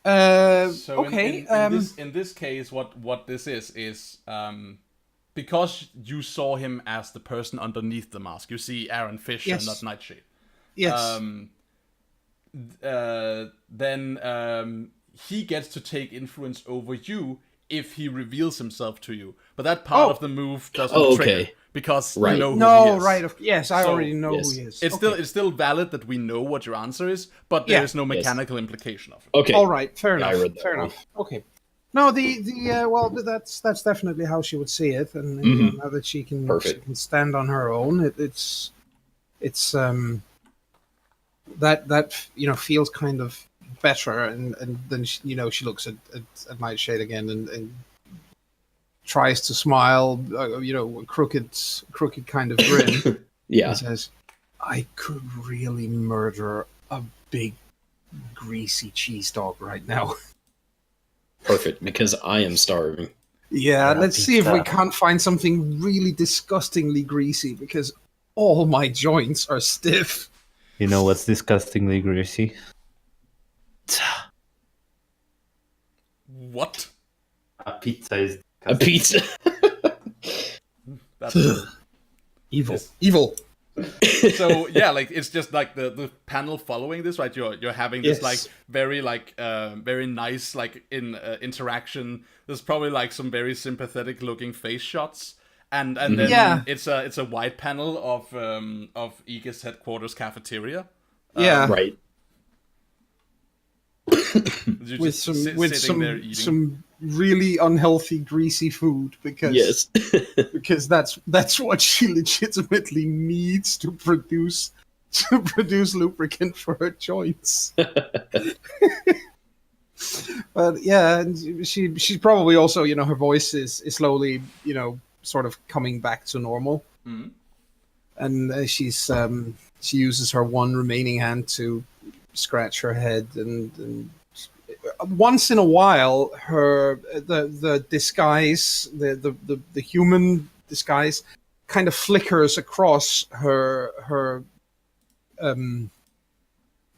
So Okay. in this case, what this is because you saw him as the person underneath the mask. You see Aaron Fish Yes. and not Nightshade. Yes. Then he gets to take influence over you if he reveals himself to you. But that part Oh. of the move doesn't Oh, trigger okay. because Right. you know who No, he is. right. Yes, I So, already know yes. who he is. It's still valid that we know what your answer is, but there Yeah. is no Yes. mechanical implication of it. Okay. All right, fair Yeah, I enough. read that Fair wrong. enough. Okay. No, well, that's definitely how she would see it, and you know, now that she Perfect. can stand on her own, it's that you know feels kind of better, and then she, you know, she looks at Nightshade again and tries to smile, you know, a crooked kind of grin, Yeah. and says, "I could really murder a big greasy cheese dog right now." Perfect. Because I am starving. Yeah, Yeah, let's see if we pizza. can't find something really disgustingly greasy because all my joints are stiff. You know what's disgustingly greasy? What? A pizza is A pizza. That's Evil. Yes. Evil. so yeah, like it's just like the panel following this, right? You're having this Yes. like very nice like interaction. There's probably like some very sympathetic looking face shots, and then Yeah. it's a wide panel of Aegis headquarters cafeteria. Yeah. Right. You're With just sitting there eating. some really unhealthy greasy food because Yes. because that's what she legitimately needs to produce lubricant for her joints. But yeah, and she's probably also, you know, her voice is slowly, you know, sort of coming back to normal. Mhm. And she uses her one remaining hand to scratch her head, and once in a while her the disguise, the human disguise kind of flickers across her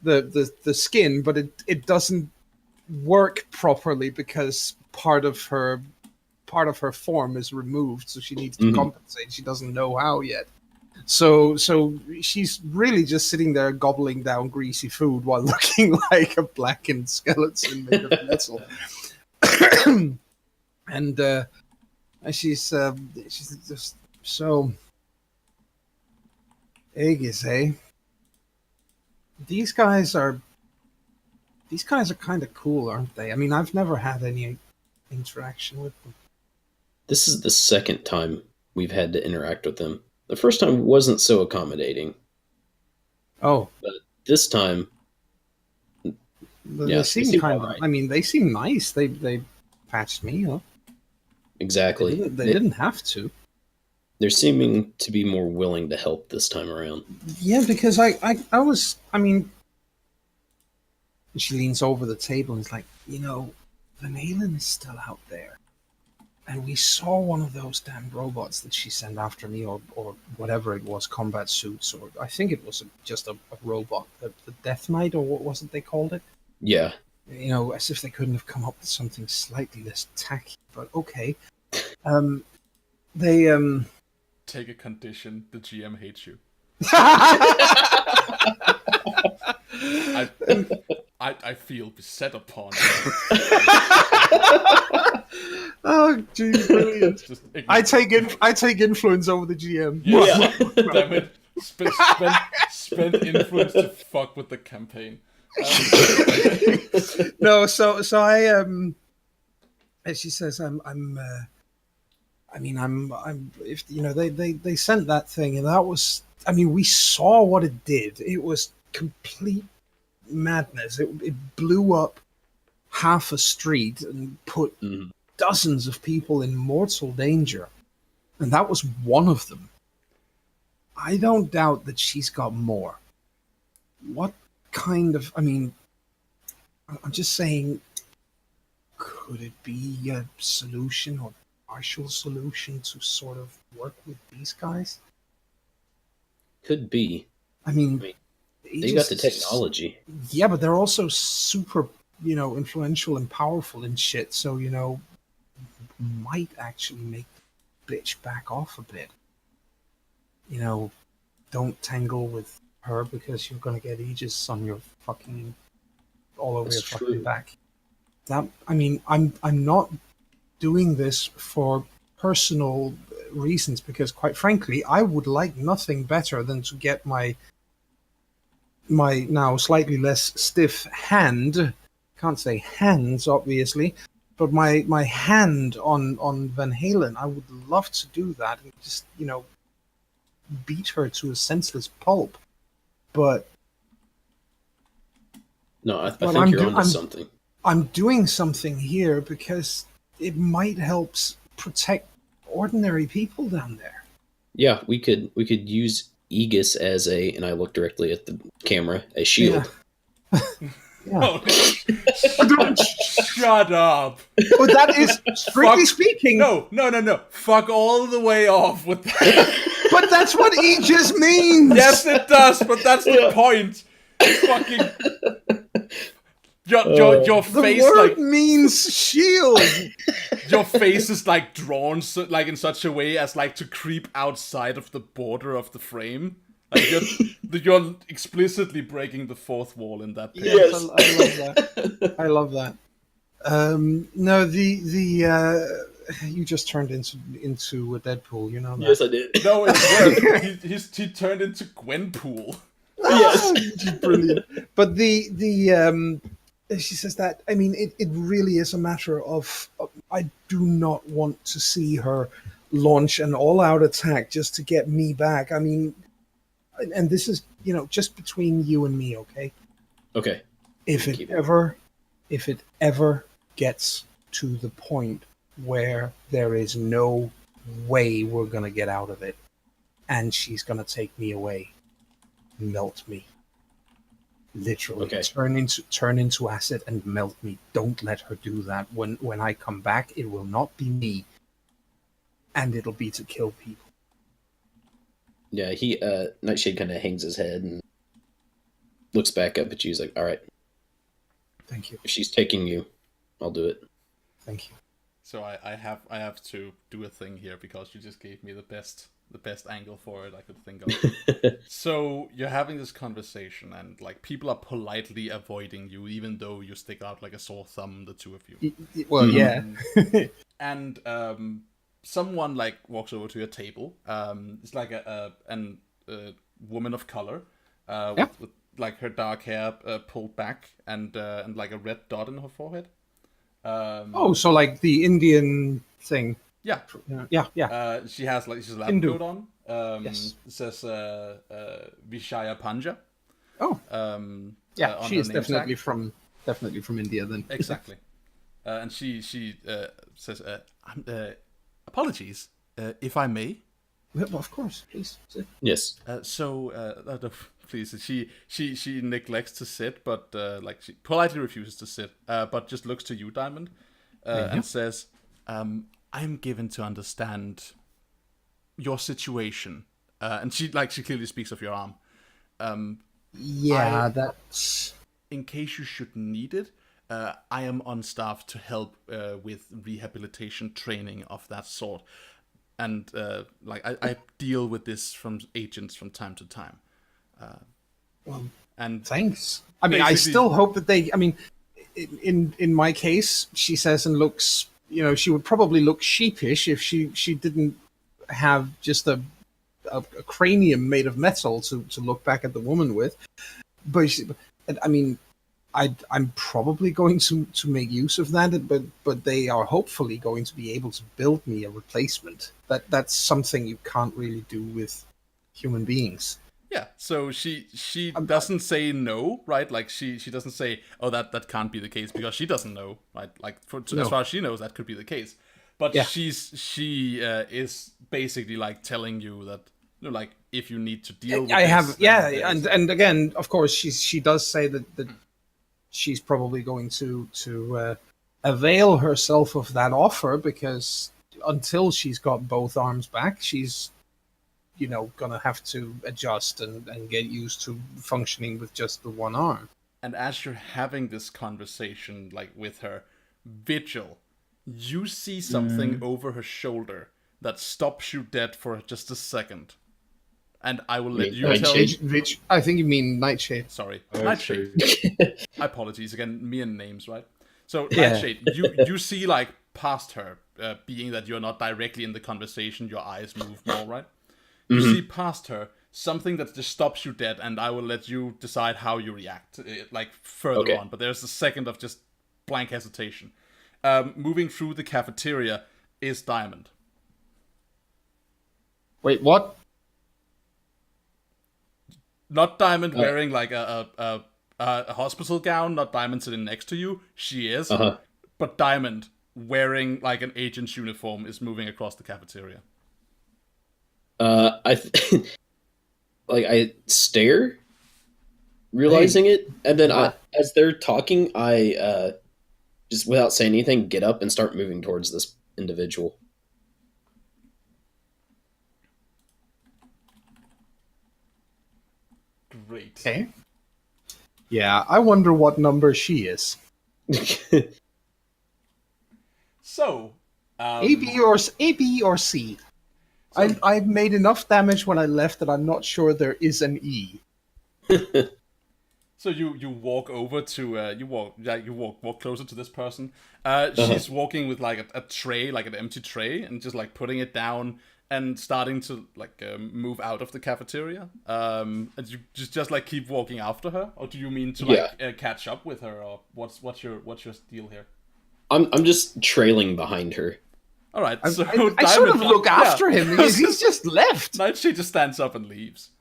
the skin, but it doesn't work properly because part of her form is removed, so she needs to compensate. She doesn't know how yet. So she's really just sitting there gobbling down greasy food while looking like a blackened skeleton made of metal. and she's just so Aegis, eh? These guys are kind of cool, aren't they? I mean, I've never had any interaction with them. This is the second time we've had to interact with them. The first time wasn't so accommodating. Oh, This time, they Yeah, seem they seem kind of. alright. I mean, they seem nice. They patched me up. exactly. They didn't have to. They're seeming to be more willing to help this time around. Yeah, because I was. I mean, she leans over the table and is like, you know, Van Halen is still out there. And we saw one of those damn robots that she sent after me, or whatever it was, combat suits, or I think it was just a robot, the Death Knight, or what was it they called it? Yeah. You know, as if they couldn't have come up with something slightly less tacky, but okay. They Take a condition: the GM hates you. I feel beset upon. Oh, gee, brilliant! Just I take influence over the GM. Yeah. Damn it! Spend influence to fuck with the campaign. No, so I as she says, I'm if you know they sent that thing, and that was, I mean, we saw what it did. It was complete madness. It blew up half a street and put dozens of people in mortal danger, and that was one of them. I don't doubt that she's got more. What kind of, I mean, I'm just saying, could it be a solution or partial solution to sort of work with these guys? Could be. I mean, They've got the technology. Yeah, but they're also super, you know, influential and powerful and shit. So, you know, might actually make the bitch back off a bit. You know, don't tangle with her because you're going to get Aegis on your fucking, all over That's your true. fucking back. That, I mean, I'm not doing this for personal reasons, because quite frankly, I would like nothing better than to get my now slightly less stiff hand, can't say hands obviously, but my hand on Van Halen. I would love to do that and just, beat her to a senseless pulp. But No, I Well, think you're onto something. I'm doing something here because it might help protect ordinary people down there. Yeah, we could use Aegis as and I look directly at the camera, a shield. Yeah. Oh, shut up. But that is, strictly speaking... No. Fuck all the way off with that. But that's what Aegis means! Yes, it does, but that's the point. Fucking... Your The face, word means shield! your face is like drawn in such a way as like to creep outside of the border of the frame. Like you're explicitly breaking the fourth wall in that picture. Yes, I love that. I love that. No, you just turned into a Deadpool, you know that? Yes, I did. No, it's worse. He turned into Gwenpool. Yes, brilliant. But she says that, I mean, it really is a matter of I do not want to see her launch an all-out attack just to get me back. I mean, and this is, just between you and me, okay? Okay. If it ever gets to the point where there is no way we're going to get out of it, and she's going to take me away, melt me. Literally, Okay. turn into acid and melt me. Don't let her do that. When I come back, it will not be me, and it'll be to kill people. Yeah, Nightshade kind of hangs his head and looks back up at you. He's like, all right, Thank you. if she's taking you, I'll do it. Thank you. So I have to do a thing here because you just gave me the best angle for it I could think of. So you're having this conversation and like people are politely avoiding you even though you stick out like a sore thumb, the two of you. Well, yeah. And someone like walks over to your table. It's like a woman of color with like her dark hair pulled back and like a red dot in her forehead. So like the Indian thing. Yeah. Yeah. She has like she's a lab Hindu. coat on. Yes. It says Vishaya Panja. Oh. On She her is name definitely tag. from India then. Exactly. And she says, apologies, if I may. Well, of course, please. Sit. Yes. Please, she neglects to sit, but like she politely refuses to sit, but just looks to you, Diamond, and says, "I'm given to understand your situation," and she clearly speaks of your arm. That's In case you should need it, I am on staff to help with rehabilitation training of that sort, and I deal with this from agents from time to time. And thanks. I mean, I still hope that they. I mean, in my case, she says and looks. She would probably look sheepish if she didn't have just a cranium made of metal to look back at the woman with. But I mean, I'm probably going to make use of that. But they are hopefully going to be able to build me a replacement. That's something you can't really do with human beings. Yeah, so she doesn't say no, right? Like she doesn't say, oh, that can't be the case because she doesn't know, right? Like as far as she knows, that could be the case. But she is basically like telling you that like if you need to deal with and again, of course, she does say that she's probably going to avail herself of that offer because until she's got both arms back, she's gonna have to adjust and get used to functioning with just the one arm. And as you're having this conversation like with her, Vigil, you see something over her shoulder that stops you dead for just a second. And I will let you tell me. I think you mean Nightshade. Sorry, Nightshade. Apologies again, me and names, right? So Nightshade, you see like past her being that you're not directly in the conversation, your eyes move more, right? You see past her something that just stops you dead, and I will let you decide how you react, like further on. But there's a second of just blank hesitation. Moving through the cafeteria is Diamond. Wait, what? Not Diamond wearing like a hospital gown, not Diamond sitting next to you. She is. But Diamond wearing like an agent's uniform is moving across the cafeteria. I stare, realizing it, and then as they're talking, I just without saying anything, get up and start moving towards this individual. Great. Okay. Yeah, I wonder what number she is. So, A, B, or C. I've made enough damage when I left that I'm not sure there is an E. So you walk over to you walk closer to this person. She's walking with like a tray, like an empty tray, and just like putting it down and starting to like move out of the cafeteria. And you just like keep walking after her, or do you mean to like catch up with her, or what's your deal here? I'm just trailing behind her. All right, so I sort of look after him because he's just left. Nightshade just stands up and leaves.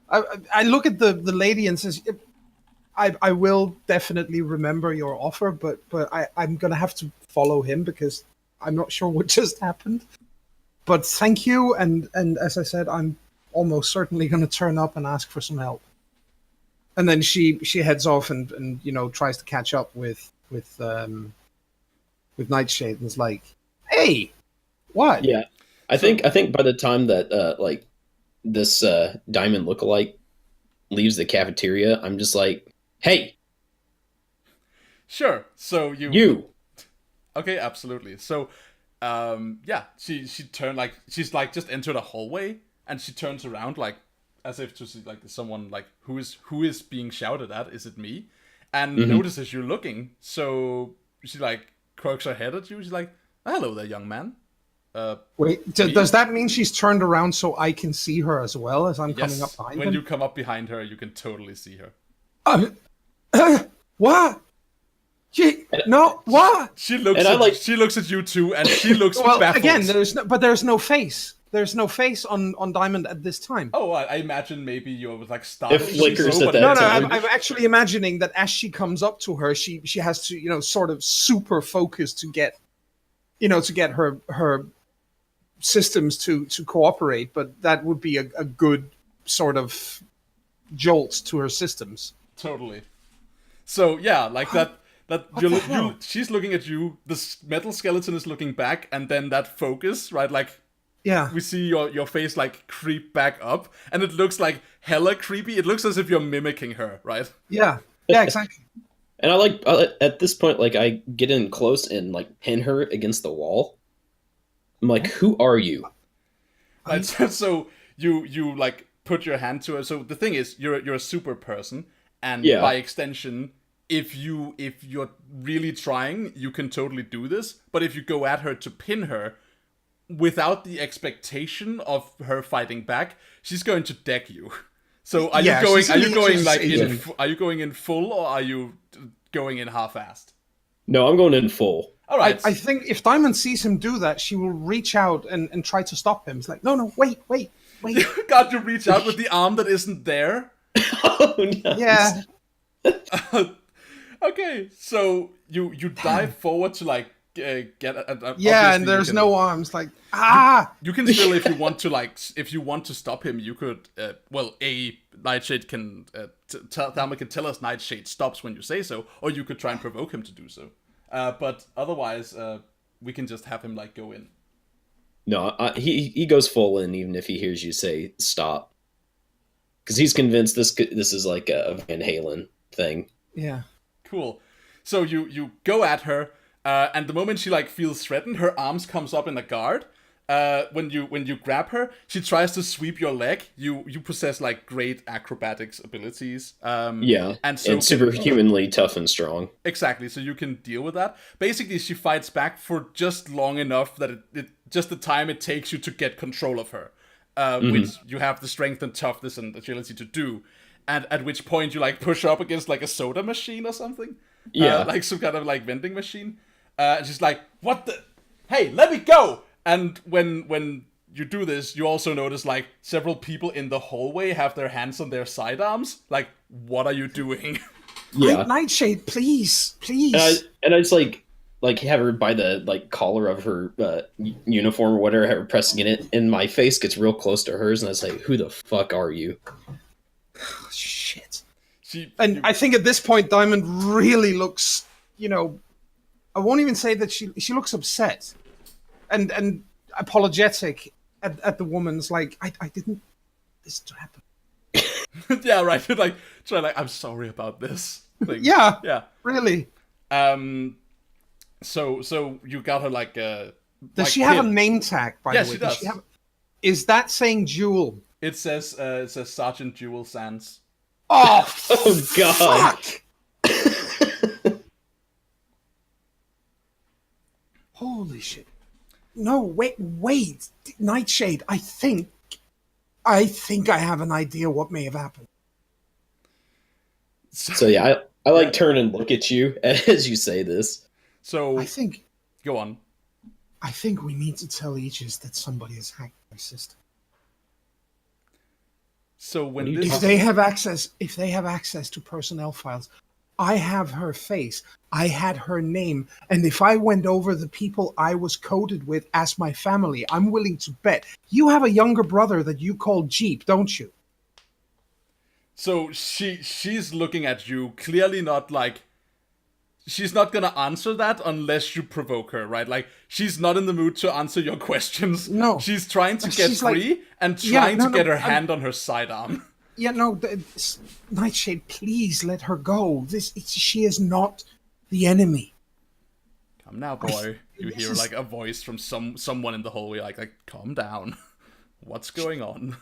I look at the lady and says, I will definitely remember your offer, but I'm going to have to follow him because I'm not sure what just happened. But thank you, and as I said, I'm almost certainly going to turn up and ask for some help. And then she heads off and tries to catch up with Nightshade and is like, hey, what? Yeah, I think by the time that like this Diamond lookalike leaves the cafeteria, I'm just like, hey, sure. So you. Okay, absolutely. So, she turned like she's like just entered a hallway and she turns around like as if to see like someone like who is being shouted at. Is it me? And notices you're looking. So she like quirks her head at you. She's like, hello there, young man. Wait, does that mean she's turned around so I can see her as well as I'm coming up behind her? When you come up behind her, you can totally see her. What? What? She looks at you too, and she looks baffled. Again, there's no face. There's no face on Diamond at this time. Oh, I imagine maybe you was like startled. It flickers at that No, time. I'm actually imagining that as she comes up to her, she has to sort of super focus to get her systems to cooperate, but that would be a good sort of jolt to her systems. Totally. So yeah, like that she's looking at you, the metal skeleton is looking back, and then that focus, right, like we see your face like creep back up, and it looks like hella creepy. It looks as if you're mimicking her, right? Yeah, exactly. And I at this point, like, I get in close and like pin her against the wall. I'm like, who are you? Right, so you like put your hand to her. So the thing is, you're a super person, and by extension, if you're really trying, you can totally do this. But if you go at her to pin her, without the expectation of her fighting back, she's going to deck you. So are you going in full, or are you going in half-assed? No, I'm going in full. All right. I think if Diamond sees him do that, she will reach out and try to stop him. It's like, no, wait. Got to reach out with the arm that isn't there? Oh, no. Yeah. Okay, so you dive forward to like get and there's no arms. Like you can still, if you want to stop him, you could. Nightshade can Thelma can tell us Nightshade stops when you say so, or you could try and provoke him to do so. But otherwise, we can just have him like go in. No, he goes full in, even if he hears you say stop, because he's convinced this is like a Van Halen thing. Yeah. Cool. So you go at her, and the moment she like feels threatened, her arms comes up in a guard, when you grab her, she tries to sweep your leg. You possess like great acrobatics abilities. Yeah, and so and superhumanly tough and strong. exactly, so you can deal with that. Basically, she fights back for just long enough that it just the time it takes you to get control of her, which you have the strength and toughness and agility to do. And at which point you like push up against like a soda machine or something, Yeah. like some kind of like vending machine. And she's like, "What the? Hey, let me go!" And when you do this, you also notice like several people in the hallway have their hands on their sidearms. Like, what are you doing? Yeah. Nightshade, please. And I just like have her by the like collar of her uniform or whatever, have her pressing it, and my face gets real close to hers, and I say, "Who the fuck are you?" Oh, shit. And I think at this point, Diamond really looks, I won't even say that she looks upset and apologetic at the woman's like, I didn't this to happen. yeah, right. Like, try like, I'm sorry about this. Like, yeah, really. So you got her like a. Does she have a name tag? By the way, she does. Is that saying Jewel? It says Sergeant Jewel Sands. Oh, oh god! Fuck. Holy shit! No, wait, Nightshade. I think I have an idea what may have happened. So yeah, I like turn and look at you as you say this. So I think. Go on. I think we need to tell Aegis that somebody has hacked my system. So when if they have access to personnel files, I have her face, I had her name, and if I went over the people I was coded with as my family, I'm willing to bet you have a younger brother that you call Jeep, don't you? So she's looking at you, clearly not like. She's not gonna answer that unless you provoke her, right? Like, she's not in the mood to answer your questions. No. She's trying to get free and trying to get her hand on her sidearm. Yeah, no, Nightshade, please let her go. She is not the enemy. Come now, boy. You hear like a voice from someone in the hallway, like, calm down. What's going on?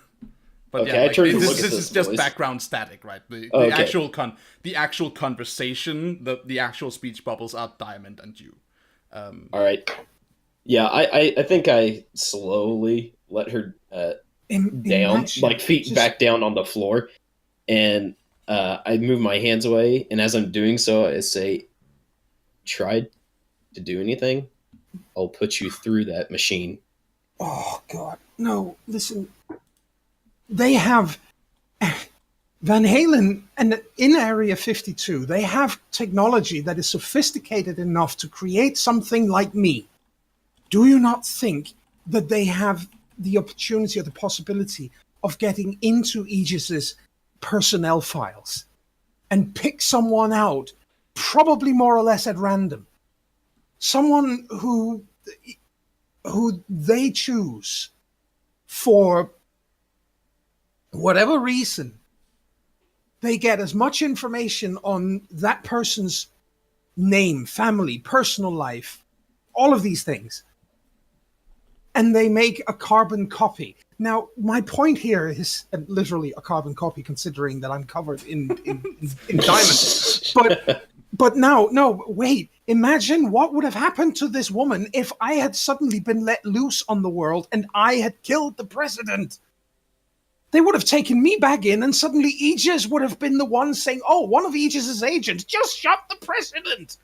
But okay, yeah, like, I turn to this look at is this just voice. background static, right? The actual conversation, the actual speech bubbles are Diamond and you. All right. Yeah, I think I slowly let her down, like feet back down on the floor, and I move my hands away. And as I'm doing so, I say, "Tried to do anything? I'll put you through that machine." Oh God, no! Listen. They have Van Halen, and in Area 52, they have technology that is sophisticated enough to create something like me. Do you not think that they have the opportunity or the possibility of getting into Aegis's personnel files and pick someone out, probably more or less at random? Someone who they choose for whatever reason, they get as much information on that person's name, family, personal life, all of these things, and they make a carbon copy. Now, my point here is literally a carbon copy, considering that I'm covered in diamonds. But now, no, wait. Imagine what would have happened to this woman if I had suddenly been let loose on the world and I had killed the president. They would have taken me back in, and suddenly Aegis would have been the one saying, "Oh, one of Aegis's agents just shot the president."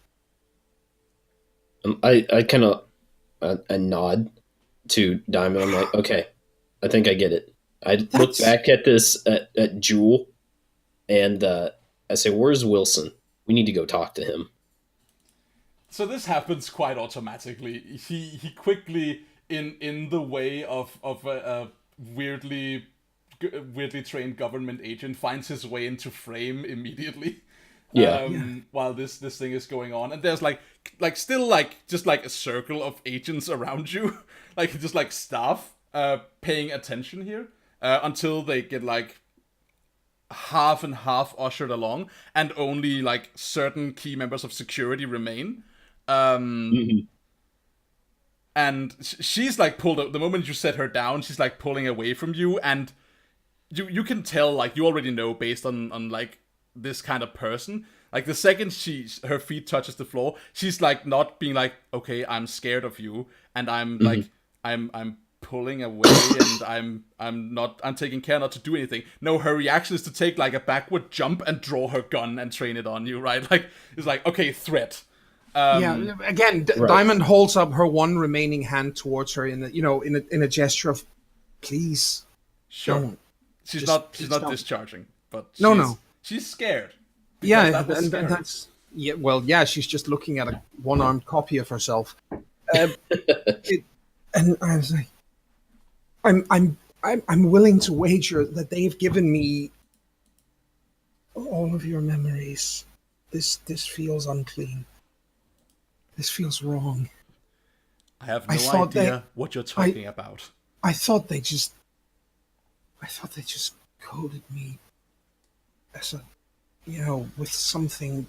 I kind of a nod to Diamond. I'm like, okay, I think I get it. I look back at this at Jewel, and I say, "Where's Wilson? We need to go talk to him." So this happens quite automatically. He quickly, in the way of a weirdly trained government agent, finds his way into frame immediately. While this thing is going on, and there's like still like just like a circle of agents around you, like just like staff paying attention here until they get like half and half ushered along, and only like certain key members of security remain. and she's like pulled. The moment you set her down, she's like pulling away from you, and you can tell, like, you already know based on like this kind of person. Like, the second her feet touches the floor, she's like not being like, okay, I'm scared of you, and I'm like, I'm pulling away, and I'm taking care not to do anything. No, her reaction is to take like a backward jump and draw her gun and train it on you, right? Like, it's like, okay, threat. Yeah, again, Diamond holds up her one remaining hand towards her in a gesture of, please, sure. don't. She's not discharging, but she's scared. Yeah, and that's she's just looking at a one-armed copy of herself. And I was like, I'm willing to wager that they've given me all of your memories. This feels unclean. This feels wrong. I have no idea what you're talking about. I thought they just coded me as a, with something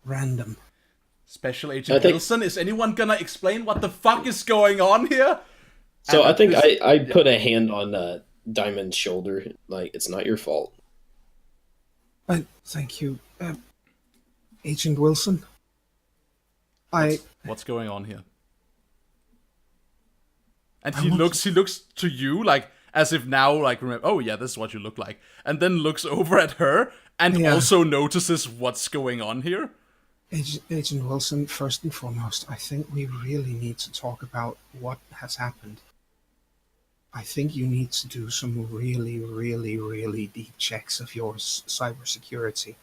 random. Special Agent Wilson, is anyone gonna explain what the fuck is going on here? So I think I put a hand on Diamond's shoulder, like, it's not your fault. Thank you, Agent Wilson. What's going on here? And he looks to you like as if now, like, remember, oh yeah, this is what you look like, and then looks over at her and also notices what's going on here. Agent Wilson, first and foremost, I think we really need to talk about what has happened. I think you need to do some really, really, really deep checks of your cybersecurity.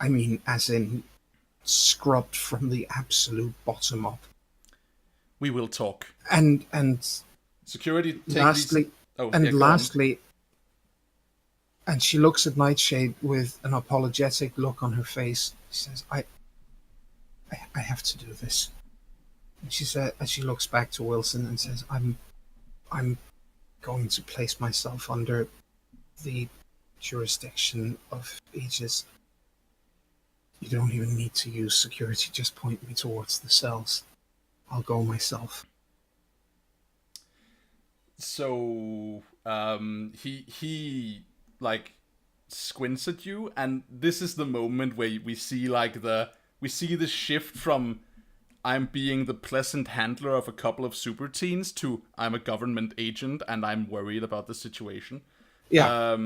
I mean, as in scrubbed from the absolute bottom up. We will talk. And security. Lastly, and she looks at Nightshade with an apologetic look on her face. She says, "I have to do this." And she said, as she looks back to Wilson and says, "I'm going to place myself under the jurisdiction of Aegis. You don't even need to use security, just point me towards the cells. I'll go myself." So he like squints at you, and this is the moment where we see the shift from I'm being the pleasant handler of a couple of super teens to I'm a government agent and I'm worried about the situation. Yeah.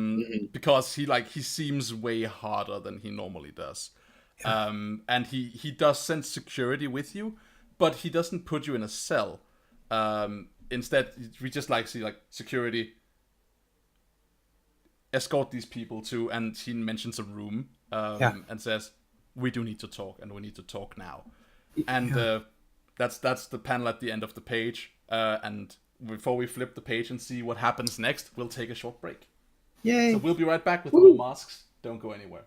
Because he seems way harder than he normally does. Yeah. And he does send security with you, but he doesn't put you in a cell. Instead, we just see security escort these people to, and he mentions a room and says, we do need to talk, and we need to talk now. And that's the panel at the end of the page. And before we flip the page and see what happens next, we'll take a short break. Yay! So we'll be right back with more masks. Don't go anywhere.